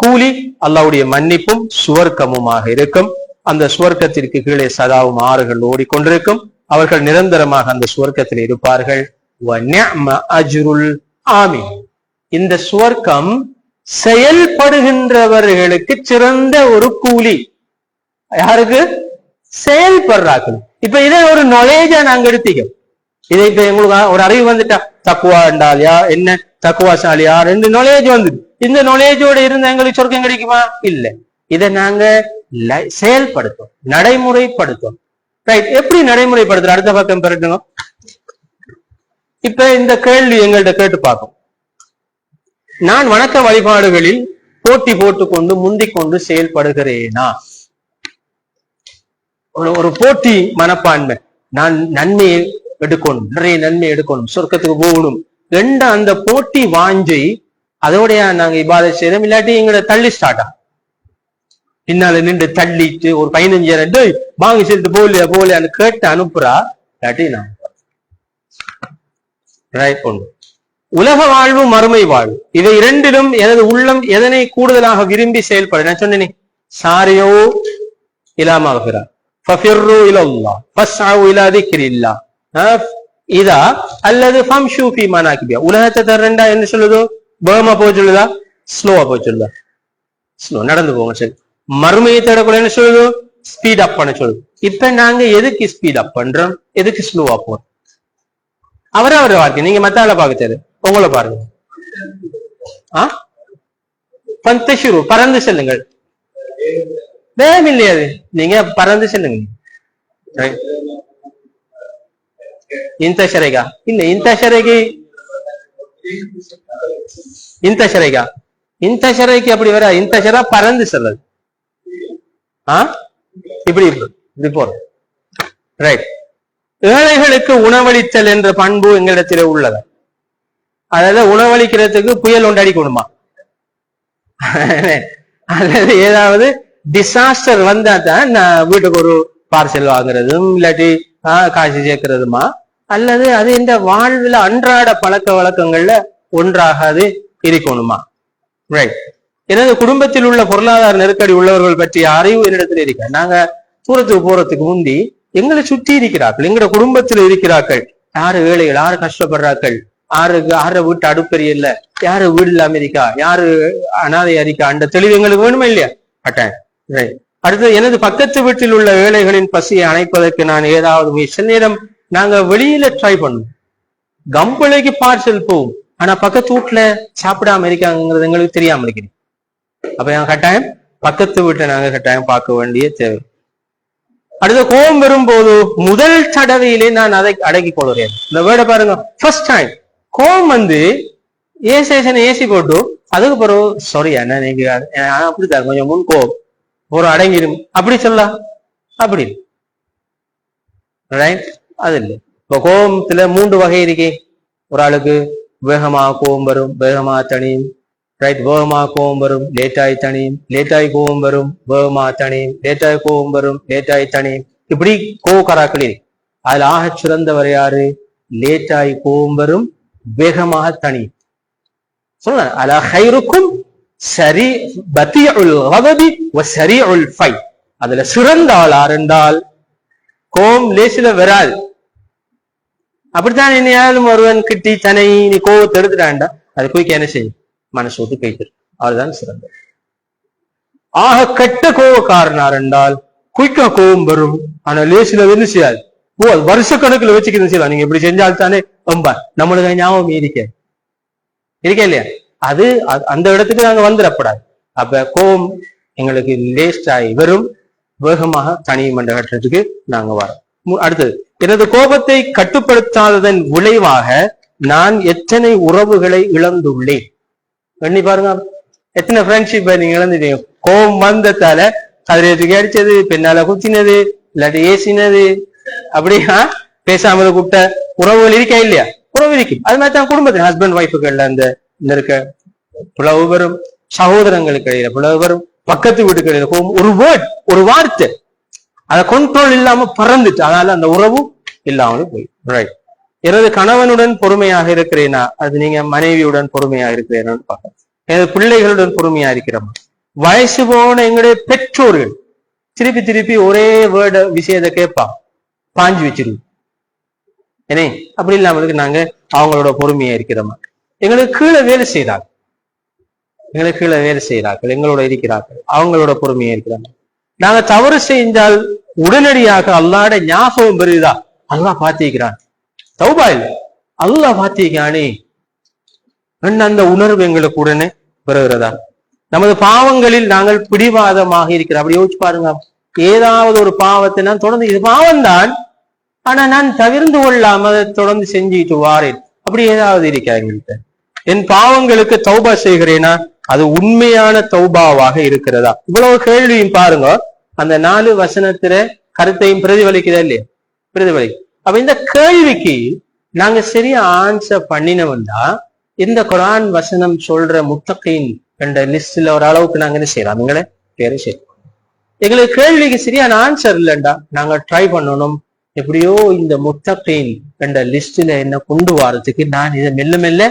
கூலி அல்லாஹ்வுடைய மன்னிப்பும் சுவர்க்கமுமாக இருக்கும். அந்த சுவர்க்கத்திற்கு கீழே சதாவும் ஆறுகள் ஓடிக்கொண்டிருக்கும். அவர்கள் நிரந்தரமாக அந்த சுவர்க்கத்தில் இருப்பார்கள். வ நிஅம அஜ்ருல் ஆமீன். இந்த சுவர்க்கம் செயல்படுகின்றவர்களுக்கு சிறந்த ஒரு கூலி. யாருக்கு? செயல்படுறார்கள். இப்ப இதை ஒரு நாலேஜா நாங்க எடுத்தீங்க. இதை இப்ப எங்களுக்கு ஒரு அறிவு வந்துட்டா, தக்குவா என்றால் யார், என்ன தக்குவாசாலி யார், இந்த நாலேஜ் வந்து இந்த நாலேஜோட இருந்த எங்களுக்கு சொர்க்கம் கிடைக்குமா? இல்லை. இதை நாங்க செயல்படுத்தும், நடைமுறைப்படுத்தும். ரைட்? எப்படி நடைமுறைப்படுத்துற? அடுத்த பக்கம் பெறட்டுங்க. இப்ப இந்த கேள்வி எங்கள்கிட்ட கேட்டு பார்க்கும், நான் வணக்க வழிபாடுகளில் போட்டி போட்டுக்கொண்டு முந்திக்கொண்டு செயல்படுகிறேனா? ஒரு போட்டி மனப்பான்மை, நான் நன்மையை எடுக்கணும், நிறைய நன்மை எடுக்கணும், சொர்க்கத்துக்கு போகணும் என்ற அந்த போட்டி வாஞ்சை அதோடைய நாங்க இபாதத் செய்யறோம். இல்லாட்டி எங்களை தள்ளி ஸ்டார்ட் ஆகும். பின்னால நின்று தள்ளிட்டு ஒரு 15 வாங்கி சொல்லிட்டு போகலையான்னு கேட்டு அனுப்புறா. இல்லாட்டி நான் உலக வாழ்வு மறுமை வாழ்வு இவை இரண்டிலும் எனது உள்ளம் எதனை கூடுதலாக விரும்பி செயல்படு. நான் சொன்னேனே, சாரியோ இலாமாகிறா ஃபஃபிர்ரு இலல்லாஹ் ஃபஸ்அவு இலா திக்ரில்லாஹ் இதா அல்லது ஃபம்ஷு ஃபீ மனாகிபியா. உலகத்தை தரண்டா என்ன சொல்லுதோ, வேகமா போக சொல்லுதா, ஸ்லோவா போக சொல்லுதா? ஸ்லோ, நடந்து போங்க. சரி, மறுமையை தேடக்கூட என்ன சொல்லுதோ, ஸ்பீட் அப் பண்ண சொல்லுது. இப்ப நாங்க எதுக்கு ஸ்பீட் அப் பண்றோம், எதுக்கு ஸ்லோவா போறோம்? அவரை வாழ்க்கை நீங்க மத்தால பார்க்க உங்களை பாருங்க. பந்தஷுரு பறந்து செல்லுங்கள். வேகம் இல்லையாது, நீங்க பறந்து செல்லுங்க. இந்த ஷரைகா இல்ல, இந்த ஷரைக்கு அப்படி வர, இந்த ஷரா பறந்து செல்லது. இப்படி இப்படி போறோம். ரைட். ஏழைகளுக்கு உணவளித்தல் என்ற பண்பு எங்களிடத்திலே உள்ளது. அதாவது உணவளிக்கிறதுக்கு புயல் ஒன்று அடிக்கணுமா, அல்லது ஏதாவது டிசாஸ்டர் வந்தா தான் நான் வீட்டுக்கு ஒரு பார்சல் வாங்குறதும் இல்லாட்டி காசு சேர்க்கிறதுமா, அல்லது அது இந்த வாழ்வுல அன்றாட பழக்க வழக்கங்கள்ல ஒன்றாக அது இருக்கணுமா? ரைட். எனது குடும்பத்தில் உள்ள பொருளாதார நெருக்கடி உள்ளவர்கள் பற்றிய அறிவு என்னிடத்தில் இருக்க. நாங்க தூரத்துக்கு போறதுக்கு முந்தி எங்களை சுற்றி இருக்கிறார்கள், எங்களோட குடும்பத்தில் இருக்கிறார்கள். யாரு ஏழைகள், யாரு கஷ்டப்படுறார்கள், யாரு வீட்டு அடுப்பெரிய இல்ல, யாரு வீடு இல்லாம இருக்கா, யாரு அனாதை இருக்கா, அந்த தெளிவு எங்களுக்கு வேணுமா இல்லையா? அடுத்து, எனது பக்கத்து வீட்டில் உள்ள ஏழைகளின் பசியை அணைப்பதற்கு நான் ஏதாவது சில நேரம் நாங்க வெளியில ட்ரை பண்ணுவோம். கம்பளைக்கு பார்சல் போகும், ஆனா பக்கத்து வீட்டுல சாப்பிடாம இருக்காங்கிறது எங்களுக்கு தெரியாம இருக்கிறேன். அப்ப நாங்க கட்டாயம் பக்கத்து வீட்டை நாங்க கட்டாயம் பார்க்க வேண்டிய தேவை. அடுத்த, கோபம் வரும்போது முதல் தடவையிலே நான் அதை அடக்கி கொள்கிறேன். இந்த வேர்டை பாருங்க, ஃபர்ஸ்ட் டைம் கோபம் வந்து ஏசி போட்டு அதுக்கு பிறகு சாரி என்ன நீங்க அப்படித்தான் கொஞ்சம் முன் கோபம் ஒரு அடங்கிடும் அப்படி சொல்லலாம். அப்படி ரைட், அது இல்லை. இப்ப கோபத்துல 3 வகை இருக்கே. ஒரு ஆளுக்கு வேகமாக கோபம் வரும், வேகமாக தனியும். ரைட், வேகமாக கோபம் வரும், லேட்டாய் தனியும், லேட்டாய் கோபம் வரும், வேகமாக தனியும், லேட்டாய் கோபம் வரும், லேட்டாய் தனியும். இப்படி கோவக்காராக்கள் இருக்கு. அதுல ஆக சிறந்தவர் யாரு? லேட்டாய் கோபம் வரும், வேகமாக தனியும். சொல்ல அலா ஹைருக்கும் சரி பத்தியுல் கதபி வ சரிஉல் ஃபை. அதுல சிறந்த ஆள் ஆரென்றால் கோபம் லேசில வராது. அப்படித்தான் இனியாலும் ஒருவன் கிட்டி தன்னை நீ கோவத்தை எடுத்துட்டான்டா, அது போய் என்ன செய்யும், மனசு விட்டு போயிட்டு. அதுதான் சிறந்தது. ஆக கெட்ட கோவக்காரனார் என்றால் குயிக்கா கோபம் வரும், ஆனா லேசில வந்து செய்யாது. அது வருஷ கணக்குல வச்சுக்கிறது செய்யலாம். நீங்க இப்படி செஞ்சால்தானே ரொம்ப நம்மளுக்கு ஞாபகம் இருக்கே இல்லையா? அது அந்த இடத்துக்கு நாங்க வந்துடப்படாது. அப்ப கோபம் எங்களுக்கு லேஸ்ட் ஆகி வரும், வேகமாக தனியும் என்ற கட்டத்துக்கு நாங்க வரோம். அடுத்தது, எனது கோபத்தை கட்டுப்படுத்தாததன் விளைவாக நான் எத்தனை உறவுகளை இழந்துள்ளேன். எண்ணி பாருங்க, எத்தனை ஃப்ரெண்ட்ஷிப் நீங்க இழந்துட்டீங்க. கோபம் வந்ததால கதிரத்துக்கு அடிச்சது, பின்னால குத்தினது, இல்லாட்டி ஏசினது, அப்படியா பேசாமல் கூப்பிட்ட உறவுகள் இருக்கா இல்லையா? உறவு இருக்கும். அது மாதிரி தான் குடும்பத்தில் ஹஸ்பண்ட் ஒய்ஃபுகள்ல அந்த இருக்க பிளவு வரும், சகோதரங்களுக்கு இடையில பிளவு வரும், பக்கத்து வீட்டுக்கு கோபம், ஒரு வேர்ட், ஒரு வார்த்தை அதை கண்ட்ரோல் இல்லாம பறந்துட்டு, அதனால அந்த உறவு இல்லாமல் போய். ரைட். எனது கணவனுடன் பொறுமையாக இருக்கிறேனா, அது நீங்க மனைவியுடன் பொறுமையாக இருக்கிறேனான்னு பார்க்க. எனது பிள்ளைகளுடன் பொறுமையா இருக்கிறோமா? வயசு போன எங்களுடைய பெற்றோர்கள் திருப்பி திருப்பி ஒரே வேர்டு விஷயத்தை கேட்பான், பாஞ்சு வச்சிருக்கோம். ஏனே அப்படி இல்லாமலுக்கு நாங்க அவங்களோட பொறுமையா இருக்கிறோமா? எங்களுக்கு கீழே வேலை செய்யறாங்க, எங்களோட இருக்கிறார்கள், அவங்களோட பொறுமையா இருக்கிறாங்க. நாங்க தவறு செஞ்சால் உடனடியாக அல்லாட ஞாபகம் பெறுதா, அல்லாஹ் பாத்திக்கிறான், தௌபா இல்லை அல்லாஹ் பாத்திக்கிறானே, அந்த உணர்வு எங்களுக்கு உடனே பெறுகிறதா? நமது பாவங்களில் நாங்கள் பிடிவாதமாக இருக்கிறோம். அப்படி யோசிச்சு பாருங்க, ஏதாவது ஒரு பாவத்தை நான் தொடர்ந்து, இது பாவம் தான், ஆனா நான் தவிர்ந்து கொள்ளாம அதை தொடர்ந்து செஞ்சுட்டு வாரேன், அப்படி ஏதாவது இருக்கா எங்கள்கிட்ட? என் பாவங்களுக்கு தௌபா செய்கிறேனா, அது உண்மையான தௌபாவாக இருக்கிறதா? இவ்வளவு கேள்வியும் பாருங்க, அந்த 4 வசனத்துல கருத்தையும் பிரதிபலிக்குதா இல்லையா? பிரதிபலிக்கும். அப்ப இந்த கேள்விக்கு நாங்க சரியா ஆன்சர் பண்ணினவன்டா இந்த குர்ஆன் வசனம் சொல்ற முத்தகீன் என்ற லிஸ்ட்ல ஒரு அளவுக்கு நாங்க என்ன செய்யலாம், எங்களை பேரை சேர்க்கணும். எங்களுக்கு கேள்விக்கு சரியான ஆன்சர் இல்லைண்டா நாங்க ட்ரை பண்ணணும், எப்படியோ இந்த முத்தகீன் என்ற லிஸ்ட்ல என்ன கொண்டு வரதுக்கு நான் இதை மெல்ல மெல்ல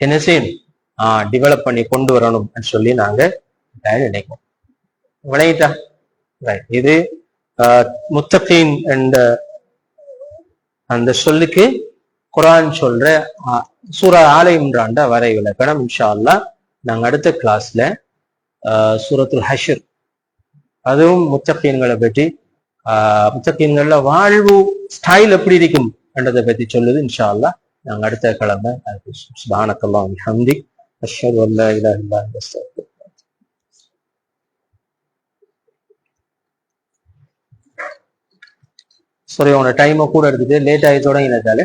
என்ன செய்யணும், டெவலப் பண்ணி கொண்டு வரணும் சொல்லி நாங்க நினைப்போம். விளையிட்டா இது முத்தகீன் என்ற அந்த சொல்லுக்கு குர்ஆன் சொல்ற சூரா ஆல இம்ரான்ட வரை விளக்கணும். இன்ஷா அல்லாஹ் நாங்க அடுத்த கிளாஸ்ல சூரத்துல் ஹஷ்ர், அதுவும் முத்தகீன்களை பற்றி, முத்தகீன்கள்ல வாழ்வு ஸ்டைல் எப்படி இருக்கும் என்றதை பற்றி சொல்லுது. இன்ஷா அல்லாஹ் நாங்க அடுத்த கிழமை சுப்ஹானக்கல்லாஹு வ பிஹம்திக் அஷ்ஹது அன் லா இலாஹா இல்லா அன்த அஸ்தக்ஃபிருக்க. சாரி, உன டைமை கூட எடுத்துட்டு லேட் ஆகி தொடங்கினதால